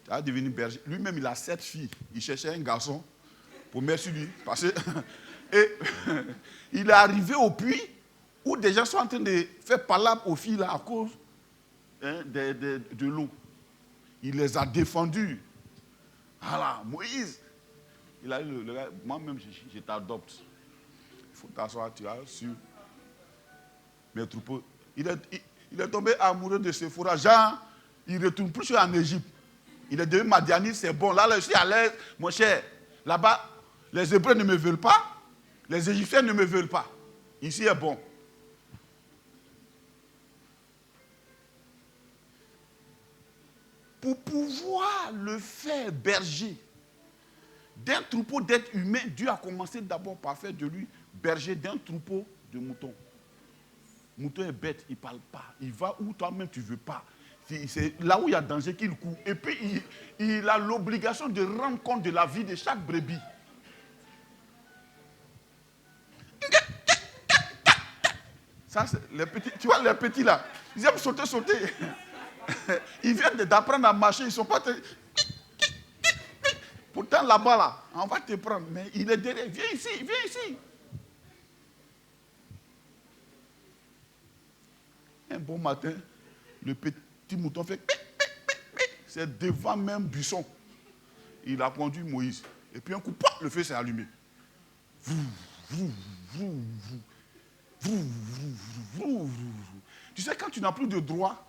Il a devenu berger. Lui-même, il a 7 filles. Il cherchait un garçon pour mettre sur lui. Et il est arrivé au puits où des gens sont en train de faire palabre aux filles là, à cause de l'eau. Il les a défendus. Voilà, Moïse. Il a dit, moi-même, je t'adopte. Il faut t'asseoir, tu as sur mes troupeaux. Il est tombé amoureux de Séphora. Jean, il ne retourne plus en Égypte. Il est devenu Madianite, c'est bon. Là, je suis à l'aise, mon cher. Là-bas, les Hébreux ne me veulent pas. Les Égyptiens ne me veulent pas. Ici est bon. Pour pouvoir le faire berger d'un troupeau d'êtres humains, Dieu a commencé d'abord par faire de lui berger d'un troupeau de moutons. Le mouton est bête, il ne parle pas. Il va où toi-même tu ne veux pas. C'est là où il y a danger qu'il court. Et puis il a l'obligation de rendre compte de la vie de chaque brebis. Ça, les petits, tu vois les petits là, ils aiment sauter. Ils viennent d'apprendre à marcher, ils ne sont pas... Pourtant là-bas, là, on va te prendre. Mais il est derrière. Viens ici. Un bon matin, le petit mouton fait... C'est devant même buisson. Il a conduit Moïse. Et puis un coup, le feu s'est allumé. Tu sais, quand tu n'as plus de droit,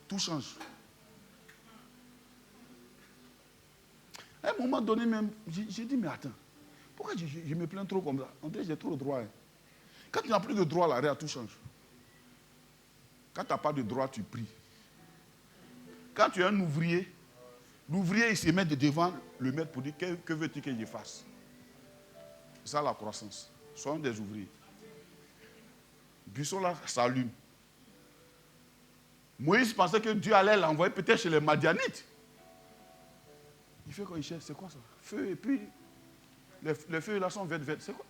tout change. À un moment donné même, j'ai dit, mais attends, pourquoi je me plains trop comme ça? On dirait que j'ai trop de droits. Hein. Quand tu n'as plus de droits, là, tout change. Quand tu n'as pas de droits, tu pries. Quand tu es un ouvrier, l'ouvrier, il se met devant le maître pour dire, que veux-tu que je fasse? C'est ça la croissance. Soyons des ouvriers. Buisson là s'allume. Moïse pensait que Dieu allait l'envoyer peut-être chez les Madianites. Il fait quoi? Il cherche, c'est quoi ça? Feu, et puis les feux là sont verts. C'est quoi?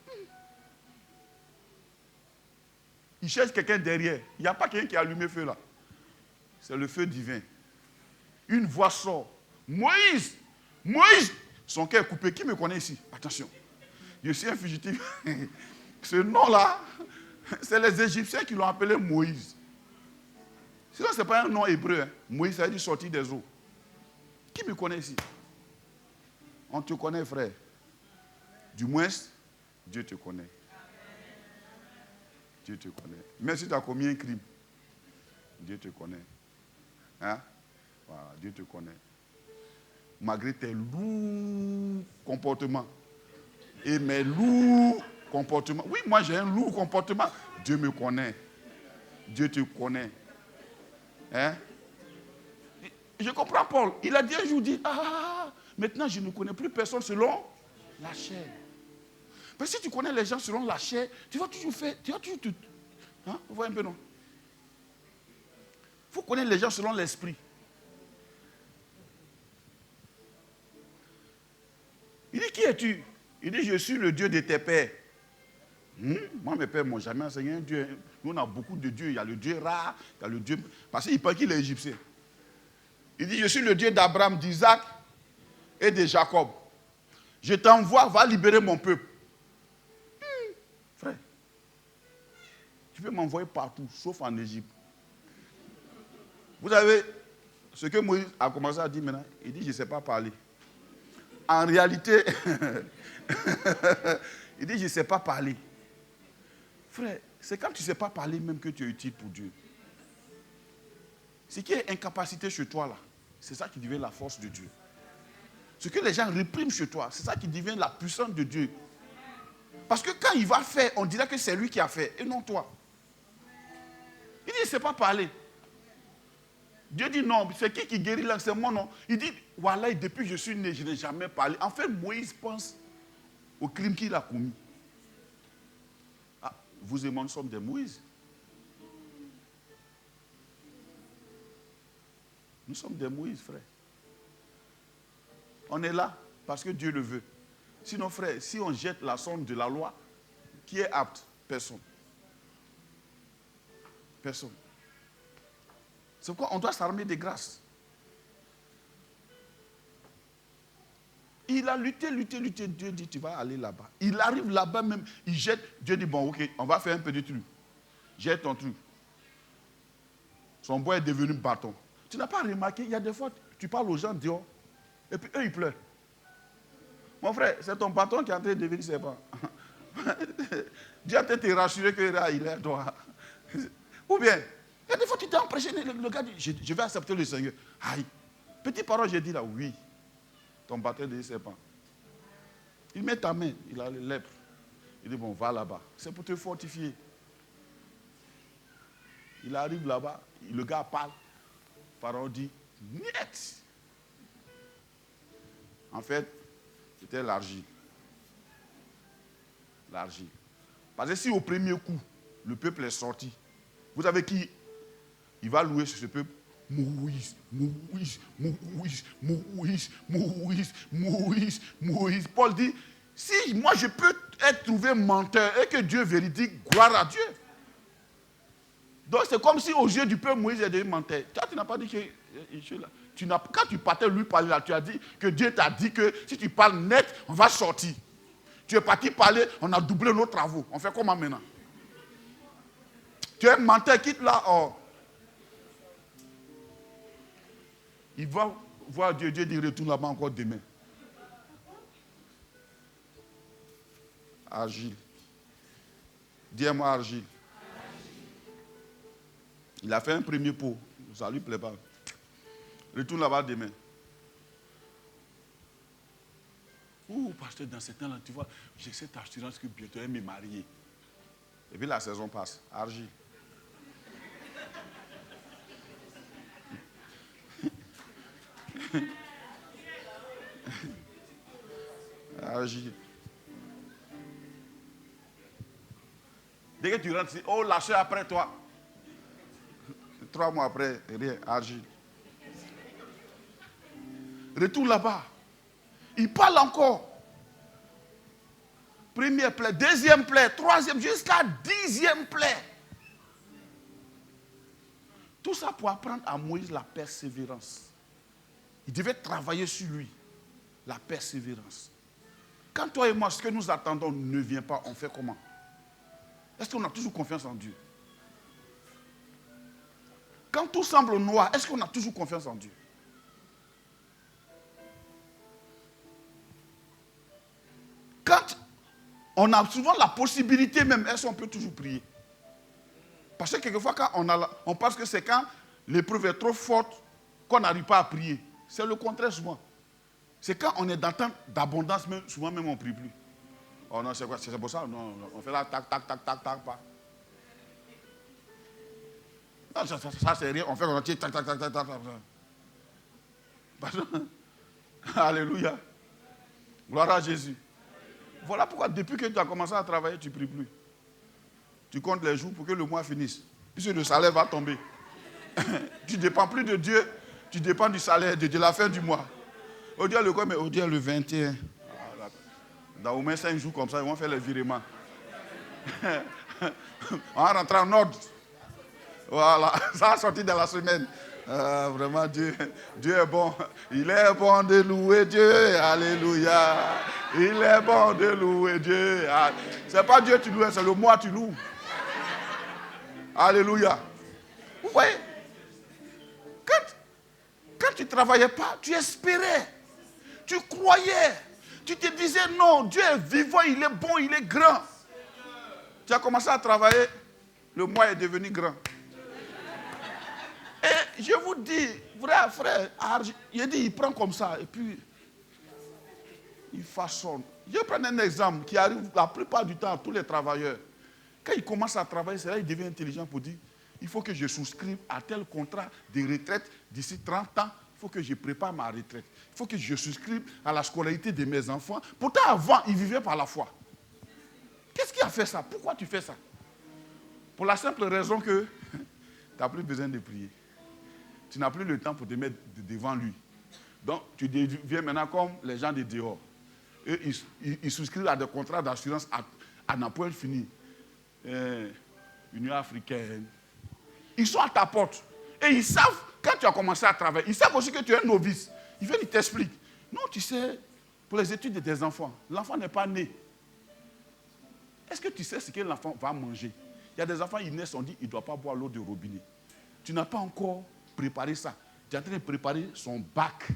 Il cherche quelqu'un derrière. Il n'y a pas quelqu'un qui a allumé le feu là. C'est le feu divin. Une voix sort. Moïse! Moïse! Son cœur est coupé. Qui me connaît ici? Attention. Je suis un fugitif. Ce nom-là, c'est les Égyptiens qui l'ont appelé Moïse. Sinon, ce n'est pas un nom hébreu. Hein. Moïse, ça veut dire sortir des eaux. Qui me connaît ici? On te connaît, frère. Du moins, Dieu te connaît. Dieu te connaît. Même si tu as commis un crime, Dieu te connaît. Hein? Voilà, Dieu te connaît. Malgré tes lourds comportements et mes lourds comportements. Oui, moi j'ai un lourd comportement. Dieu me connaît. Dieu te connaît. Hein? Je comprends Paul. Il a dit un jour, maintenant je ne connais plus personne selon la chair. Parce que si tu connais les gens selon la chair, tu vas toujours faire. Hein? Vous voyez un peu, non? Il faut connaître les gens selon l'esprit. Il dit, qui es-tu? Il dit, je suis le Dieu de tes pères. Moi, mes pères ne m'ont jamais enseigné un Dieu. Nous, on a beaucoup de dieux. Il y a le Dieu Ra, il y a le Dieu... Parce qu'il pense qu'il est égyptien. Il dit, je suis le Dieu d'Abraham, d'Isaac et de Jacob. Je t'envoie, va libérer mon peuple. Frère, tu peux m'envoyer partout, sauf en Égypte. Vous savez, ce que Moïse a commencé à dire maintenant, il dit, je ne sais pas parler. En réalité, il dit, je ne sais pas parler. Frère, c'est quand tu ne sais pas parler même que tu es utile pour Dieu. Ce qui est incapacité chez toi, là, c'est ça qui devient la force de Dieu. Ce que les gens répriment chez toi, c'est ça qui devient la puissance de Dieu. Parce que quand il va faire, on dirait que c'est lui qui a fait, et non toi. Il dit, je ne sais pas parler. Dieu dit non, c'est qui guérit là? C'est moi, non. Il dit, voilà, depuis que je suis né, je n'ai jamais parlé. En fait, Moïse pense au crime qu'il a commis. Ah, vous et moi, nous sommes des Moïse. Nous sommes des Moïse, frère. On est là parce que Dieu le veut. Sinon, frère, si on jette la sonde de la loi, qui est apte? Personne. Personne. C'est pourquoi on doit s'armer de grâce. Il a lutté. Dieu dit, tu vas aller là-bas. Il arrive là-bas même, il jette. Dieu dit, bon, ok, on va faire un petit truc. Jette ton truc. Son bois est devenu bâton. Tu n'as pas remarqué, il y a des fois, tu parles aux gens dehors, et puis eux, ils pleurent. Mon frère, c'est ton patron qui est en train de devenir serpent. Dieu a peut-être te rassuré que là, il est à toi. Ou bien, il y a des fois, tu t'es impressionné, le gars dit, je vais accepter le Seigneur. Aïe, petite parole, j'ai dit là, oui. Ton patron devient serpent. Il met ta main, il a les lèpres. Il dit, bon, va là-bas. C'est pour te fortifier. Il arrive là-bas, le gars parle. Pharaon dit, niet. En fait, c'était l'argile. L'argile. Parce que si au premier coup, le peuple est sorti, vous savez qui il va louer sur ce peuple? Moïse. Paul dit, si moi je peux être trouvé menteur et que Dieu est véridique, gloire à Dieu. Donc c'est comme si aux yeux du peuple, Moïse est devenu menteur. Toi, tu n'as pas dit que... Quand tu partais lui parler là, tu as dit que Dieu t'a dit que si tu parles net, on va sortir. Tu es parti parler, on a doublé nos travaux. On fait comment maintenant? Tu es menteur, quitte là. Oh. Il va voir Dieu, Dieu dit retourne là-bas encore demain. Argile. Dis-moi argile. Il a fait un premier pot. Ça lui plaît pas. Retourne là-bas demain. Ouh, pasteur, dans ce temps-là, tu vois, j'ai cette assurance que bientôt elle me marier. Et puis la saison passe. Argile. Argile. Dès que tu rentres ici, oh, la soeur après toi. 3 mois après, rien, argile. Retourne là-bas. Il parle encore. Première plaie, deuxième plaie, troisième, jusqu'à 10e plaie. Tout ça pour apprendre à Moïse la persévérance. Il devait travailler sur lui. La persévérance. Quand toi et moi, ce que nous attendons ne vient pas, on fait comment? Est-ce qu'on a toujours confiance en Dieu? Quand tout semble noir, est-ce qu'on a toujours confiance en Dieu? Quand on a souvent la possibilité même, est-ce qu'on peut toujours prier? Parce que quelquefois, quand on pense que c'est quand l'épreuve est trop forte qu'on n'arrive pas à prier. C'est le contraire souvent. C'est quand on est dans temps d'abondance, même, souvent même on ne prie plus. Oh non, c'est quoi? C'est pour ça? Non, on fait là, tac, tac, tac, tac, tac, pas. Non, ça c'est rien. On fait comme tac, tac, tac, tac, tac, tac. Alléluia. Gloire à Jésus. Voilà pourquoi depuis que tu as commencé à travailler, tu ne pries plus. Tu comptes les jours pour que le mois finisse. Puisque le salaire va tomber. Tu ne dépends plus de Dieu, tu dépends du salaire, de la fin du mois. Au Dieu le quoi, mais au Dieu le 21. Dans au moins 5 jours comme ça, ils vont faire les virements. On va rentrer en ordre. Voilà, ça a sorti dans la semaine. Vraiment, Dieu est bon. Il est bon de louer Dieu. Alléluia. Il est bon de louer Dieu. Ce n'est pas Dieu que tu loues, c'est le moi que tu loues. Alléluia. Vous voyez, quand tu ne travaillais pas, tu espérais. Tu croyais. Tu te disais non, Dieu est vivant, il est bon, il est grand. Tu as commencé à travailler, le mois est devenu grand. Et je vous dis, frère, il prend comme ça et puis il façonne. Je prends un exemple qui arrive la plupart du temps à tous les travailleurs. Quand il commence à travailler, c'est là qu'il devient intelligent pour dire, il faut que je souscrive à tel contrat de retraite d'ici 30 ans. Il faut que je prépare ma retraite. Il faut que je souscrive à la scolarité de mes enfants. Pourtant, avant, ils vivaient par la foi. Qu'est-ce qui a fait ça? Pourquoi tu fais ça? Pour la simple raison que tu n'as plus besoin de prier. Tu n'as plus le temps pour te mettre devant lui. Donc, tu deviens maintenant comme les gens de dehors. Eux, ils souscrivent à des contrats d'assurance à n'en point fini. Union africaine. Ils sont à ta porte. Et ils savent, quand tu as commencé à travailler, ils savent aussi que tu es un novice. Ils viennent, ils t'expliquent. Non, tu sais, pour les études de tes enfants, l'enfant n'est pas né. Est-ce que tu sais ce que l'enfant va manger? Il y a des enfants, ils naissent, on dit, il ne doit pas boire l'eau de robinet. Tu n'as pas encore préparé ça. Tu es en train de préparer son bac.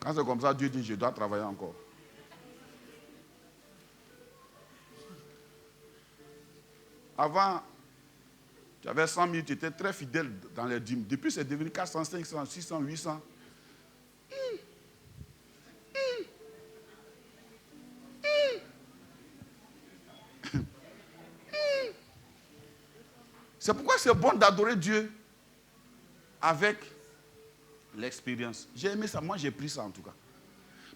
Quand c'est comme ça, Dieu dit, je dois travailler encore. Avant, tu avais 100 000, tu étais très fidèle dans les dîmes. Depuis, c'est devenu 400, 500, 600, 800. C'est pourquoi c'est bon d'adorer Dieu avec l'expérience. J'ai aimé ça, moi j'ai pris ça en tout cas.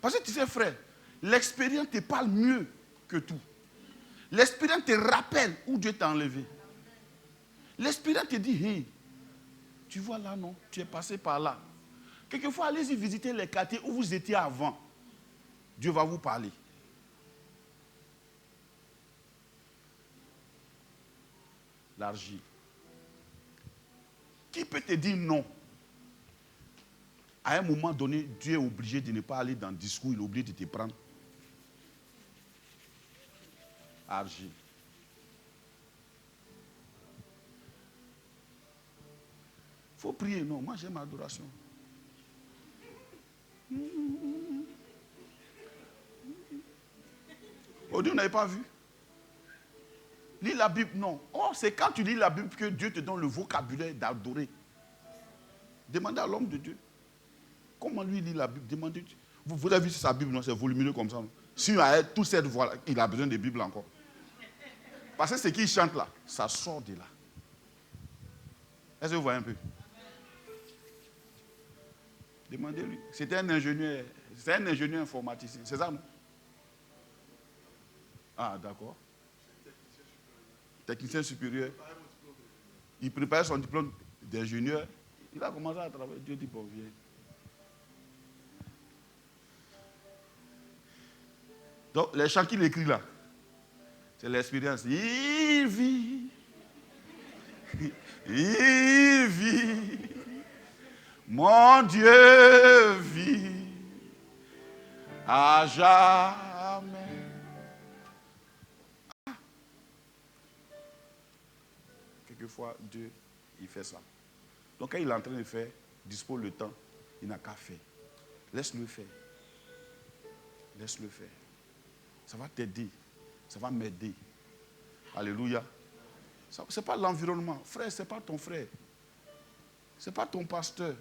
Parce que tu sais frère, l'expérience te parle mieux que tout. L'expérience te rappelle où Dieu t'a enlevé. L'expérience te dit, hey, tu vois là non, tu es passé par là. Quelquefois, allez-y visiter les quartiers où vous étiez avant. Dieu va vous parler. L'argile. Qui peut te dire non? À un moment donné, Dieu est obligé de ne pas aller dans le discours, il est obligé de te prendre. Argile. Il faut prier, non, moi j'aime l'adoration. Aujourd'hui, vous n'avez pas vu? Lis la Bible, non. Oh, c'est quand tu lis la Bible que Dieu te donne le vocabulaire d'adorer. Demandez à l'homme de Dieu. Comment lui lit la Bible? Demandez. Vous avez vu sa Bible, non? C'est volumineux comme ça. Non? Si il a toute cette voix, il a besoin de Bible encore. Parce que ce qu'il chante là, ça sort de là. Est-ce que vous voyez un peu? Demandez-lui. C'était un ingénieur informaticien. C'est ça, non? Ah, d'accord. Technicien supérieur. Il préparait son diplôme d'ingénieur. Il a commencé à travailler. Dieu dit, bon, viens. Donc, les chants qu'il écrit là, c'est l'expérience. Il vit. Il vit. Mon Dieu vit. À jamais. Quelquefois, Dieu, il fait ça. Donc, quand il est en train de faire, dispose le temps, il n'a qu'à faire. Laisse-le faire. Laisse-le faire. Ça va t'aider. Ça va m'aider. Alléluia. Ce n'est pas l'environnement. Frère, ce n'est pas ton frère. Ce n'est pas ton pasteur.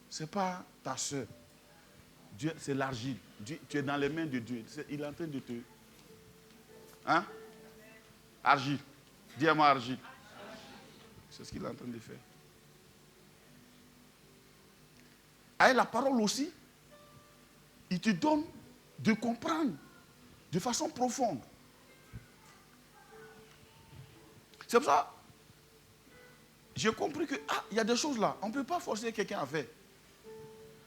Ce n'est pas ta soeur. Dieu, c'est l'argile. Tu es dans les mains de Dieu. Il est en train de te... Hein? Argile. Dis-moi argile. C'est ce qu'il est en train de faire. Avec la parole aussi, il te donne de comprendre de façon profonde. C'est pour ça, j'ai compris que, il y a des choses là, on ne peut pas forcer quelqu'un à faire.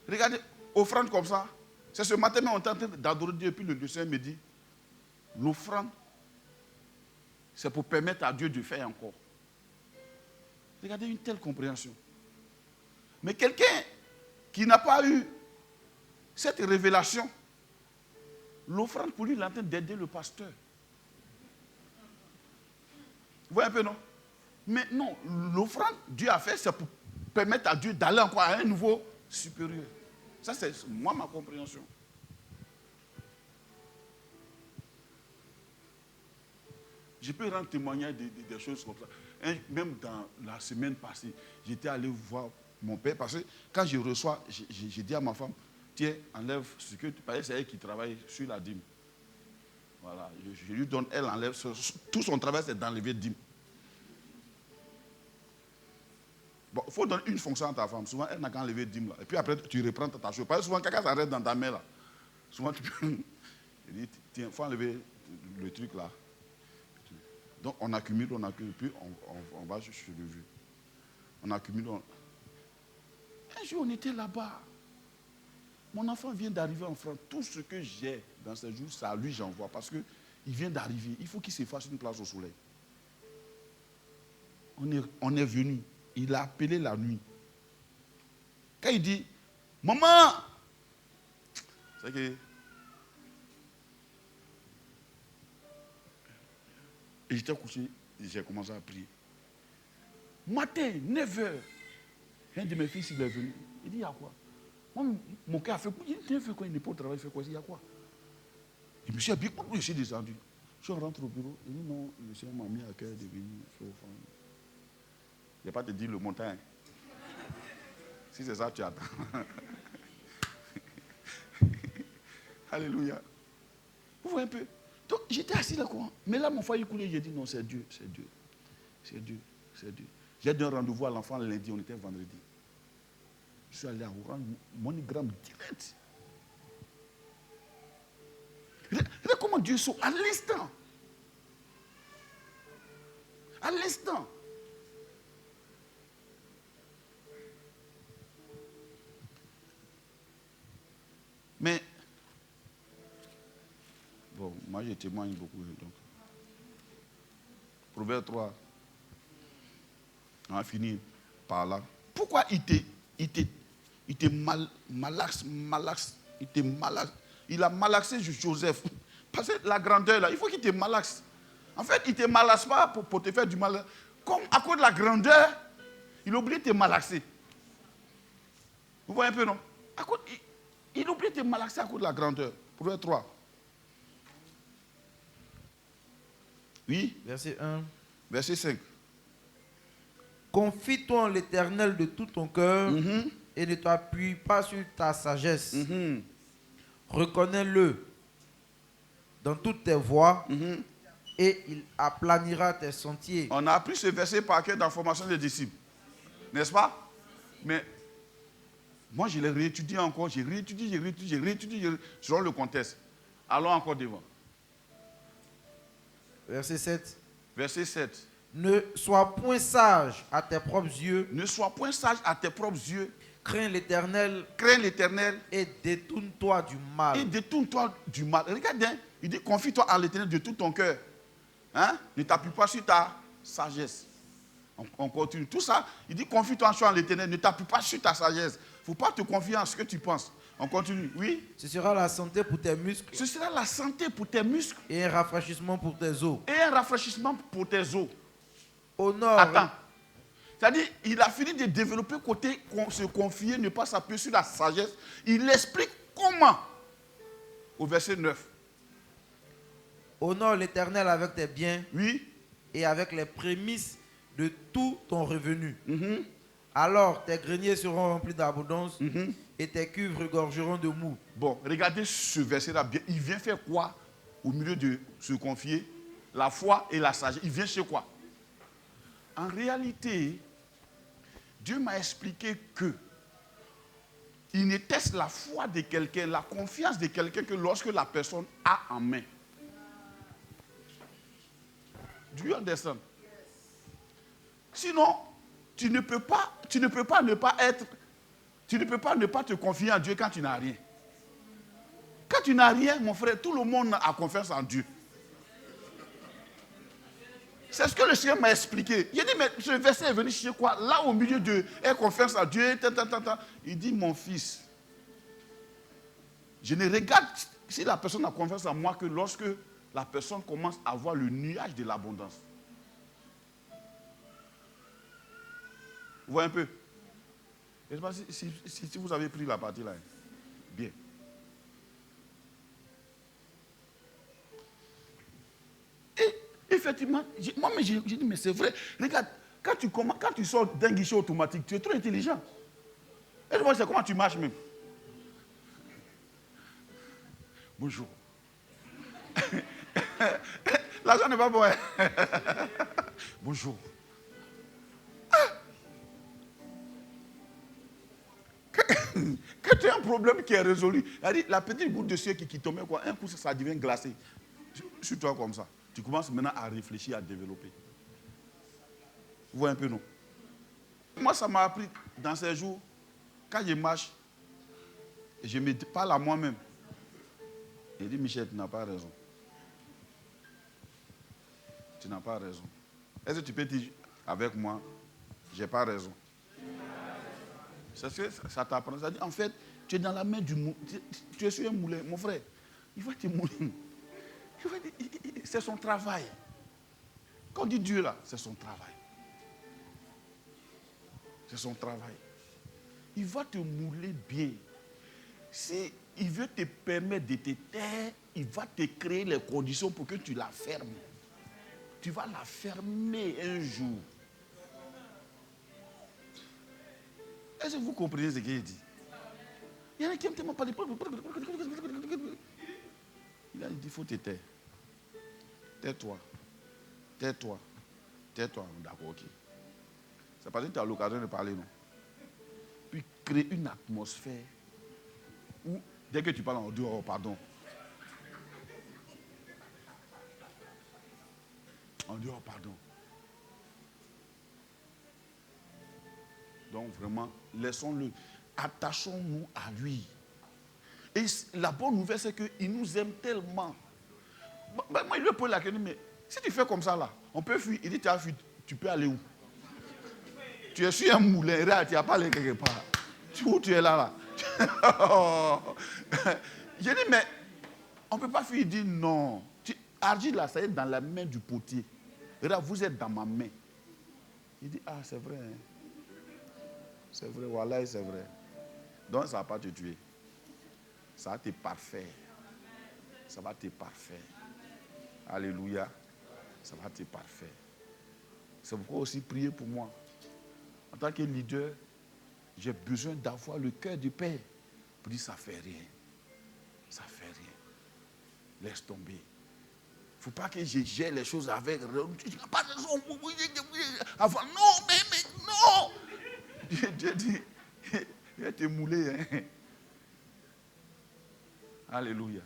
Regardez, offrande comme ça, c'est ce matin, mais on est en train d'adorer Dieu, et puis le Seigneur me dit, l'offrande, c'est pour permettre à Dieu de faire encore. Regardez une telle compréhension. Mais quelqu'un qui n'a pas eu cette révélation, l'offrande pour lui, il est en train d'aider le pasteur. Vous voyez un peu, non? Mais non, l'offrande, Dieu a fait, c'est pour permettre à Dieu d'aller encore à un niveau supérieur. Ça, c'est moi, ma compréhension. Je peux rendre témoignage des choses comme ça. Même dans la semaine passée, j'étais allé voir mon père, parce que quand je reçois, j'ai dit à ma femme, tiens, enlève ce que tu parles, c'est elle qui travaille sur la dîme. Voilà, je lui donne, elle enlève, tout son travail c'est d'enlever dîme. Bon, il faut donner une fonction à ta femme. Souvent, elle n'a qu'à enlever dîme là. Et puis après, tu reprends ta chose. Parce que souvent, quelqu'un s'arrête dans ta main là. Souvent, tu peux. Je dis, tiens, il faut enlever le truc là. Donc, on accumule, puis on va sur le vieux. On accumule. Un jour, on était là-bas. Mon enfant vient d'arriver en France. Tout ce que j'ai dans ces jours, ça à lui, j'envoie. Parce qu'il vient d'arriver. Il faut qu'il se fasse une place au soleil. On est venu. Il a appelé la nuit. Quand il dit, maman, c'est que... Et j'étais couché, j'ai commencé à prier. Matin, 9h, un de mes fils, il est venu. Il dit, il y a quoi? Moi, mon cœur a fait quoi? Il dit, fait quoi? Il n'est pas au travail, il fait quoi? Il y a quoi? Je me suis habillé, je suis descendu. Je rentre au bureau. Il dit, non, le Seigneur m'a mis à cœur de venir faire offrande. Il n'y a pas te dire le montagne. Si c'est ça, tu attends. Alléluia. Vous voyez un peu? Donc, j'étais assis là, quoi. Mais là, mon foyer coulait. J'ai dit, non, c'est Dieu, c'est Dieu. C'est Dieu, c'est Dieu. J'ai donné un rendez-vous à l'enfant lundi, on était vendredi. Je suis allé à rendre MoneyGram direct. Regardez comment Dieu sauve à l'instant. À l'instant. Mais, bon, moi je témoigne beaucoup. Donc. Proverbe 3, on a fini par là. Pourquoi il a malaxé Joseph? Parce que la grandeur là, il faut qu'il te malaxe. En fait, il ne te malaxe pas pour te faire du mal. Comme à cause de la grandeur, il a oublié de te malaxer. Vous voyez un peu, non? Il a oublié de te malaxer à cause de la grandeur. Proverbe 3. Oui. Verset 1. Verset 5. Confie-toi en l'Éternel de tout ton cœur et ne t'appuie pas sur ta sagesse. Reconnais-le dans toutes tes voies et il aplanira tes sentiers. On a appris ce verset par cœur dans la formation des disciples. N'est-ce pas? Mais moi, je l'ai réétudié encore. J'ai réétudié, selon le contexte. Allons encore devant. Verset 7. Verset 7. Ne sois point sage à tes propres yeux. Ne sois point sage à tes propres yeux. Crains l'Éternel. Crains l'Éternel. Et détourne-toi du mal. Et détourne-toi du mal. Regarde, hein, il dit confie-toi en l'Éternel de tout ton cœur. Hein? Ne t'appuie pas sur ta sagesse. On continue. Tout ça, il dit confie-toi en l'Éternel. Ne t'appuie pas sur ta sagesse. Il ne faut pas te confier en ce que tu penses. On continue. Oui? Ce sera la santé pour tes muscles. Ce sera la santé pour tes muscles. Et un rafraîchissement pour tes os. Et un rafraîchissement pour tes os. Honore. Attends. C'est-à-dire, il a fini de développer côté se confier, ne pas s'appuyer sur la sagesse. Il explique comment. Au verset 9. Honore l'Éternel avec tes biens. Oui. Et avec les prémices de tout ton revenu. Alors tes greniers seront remplis d'abondance et tes cuves regorgeront de mou. Bon, regardez ce verset-là. Il vient faire quoi au milieu de se confier? La foi et la sagesse. Il vient chez quoi? En réalité, Dieu m'a expliqué que il ne teste la foi de quelqu'un, la confiance de quelqu'un que lorsque la personne a en main. Do you understand? Sinon, tu ne peux pas ne pas te confier en Dieu quand tu n'as rien. Quand tu n'as rien, mon frère, tout le monde a confiance en Dieu. C'est ce que le Seigneur m'a expliqué. Il a dit, mais ce verset est venu chez quoi? Là, au milieu de « confiance en Dieu », il dit, mon fils, je ne regarde si la personne a confiance en moi que lorsque la personne commence à voir le nuage de l'abondance. Vous voyez un peu? Je ne sais pas si vous avez pris la partie là. Bien. Et effectivement, j'ai dit, mais c'est vrai. Regarde, quand tu sors d'un guichet automatique, tu es trop intelligent. Et je vois, c'est comment tu marches même. Bonjour. L'argent n'est pas bon. Hein? Bonjour. Quand tu as un problème qui est résolu, la petite goutte de sueur qui tombait, quoi, un coup, ça devient glacé. Sur toi comme ça. Tu commences maintenant à réfléchir, à développer. Vous voyez un peu, non? Moi, ça m'a appris dans ces jours, quand je marche, je me parle à moi-même. Il dit, Michel, tu n'as pas raison. Tu n'as pas raison. Est-ce que tu peux dire avec moi, j'ai pas raison? C'est ce que ça t'apprend. Ça dit, en fait, tu es dans la main du moulin. Tu es sur un moulin, mon frère. Il va te mourir. C'est son travail. Quand on dit Dieu là, c'est son travail. C'est son travail. Il va te mouler bien. Si il veut te permettre de te taire, il va te créer les conditions pour que tu la fermes. Tu vas la fermer un jour. Est-ce que vous comprenez ce qu'il dit? Il y en a qui aiment tellement parler. Il a dit, il faut te taire. Tais-toi. Tais-toi. Tais-toi. D'accord, ok. C'est parce que tu as l'occasion de parler, non? Puis créer une atmosphère où, dès que tu parles, on dit, oh, pardon. On dit, oh, pardon. Donc, vraiment, laissons-le. Attachons-nous à lui. Et la bonne nouvelle, c'est qu'il nous aime tellement. Moi, il lui pose la question, mais si tu fais comme ça, là, on peut fuir. Il dit, tu as fui, tu peux aller où? Tu es sur un moulin, tu n'as pas allé quelque part. Où tu es là? J'ai dit, mais on ne peut pas fuir. Il dit, non. Argile, là, ça est dans la main du potier. Regarde, vous êtes dans ma main. Il dit, ah, c'est vrai. Hein. C'est vrai, voilà, c'est vrai. Donc, ça ne va pas te tuer. Ça va te parfaire. Ça va te parfaire. Alléluia. Ça va te parfaire. C'est pourquoi aussi prier pour moi. En tant que leader, J'ai besoin d'avoir le cœur du Père. Pour dire, ça ne fait rien. Ça ne fait rien. Laisse tomber. Il ne faut pas que je gère les choses avec. Tu n'as pas raison. Avant, non, mais non. Dieu dit, il va te mouler. Hein. Alléluia.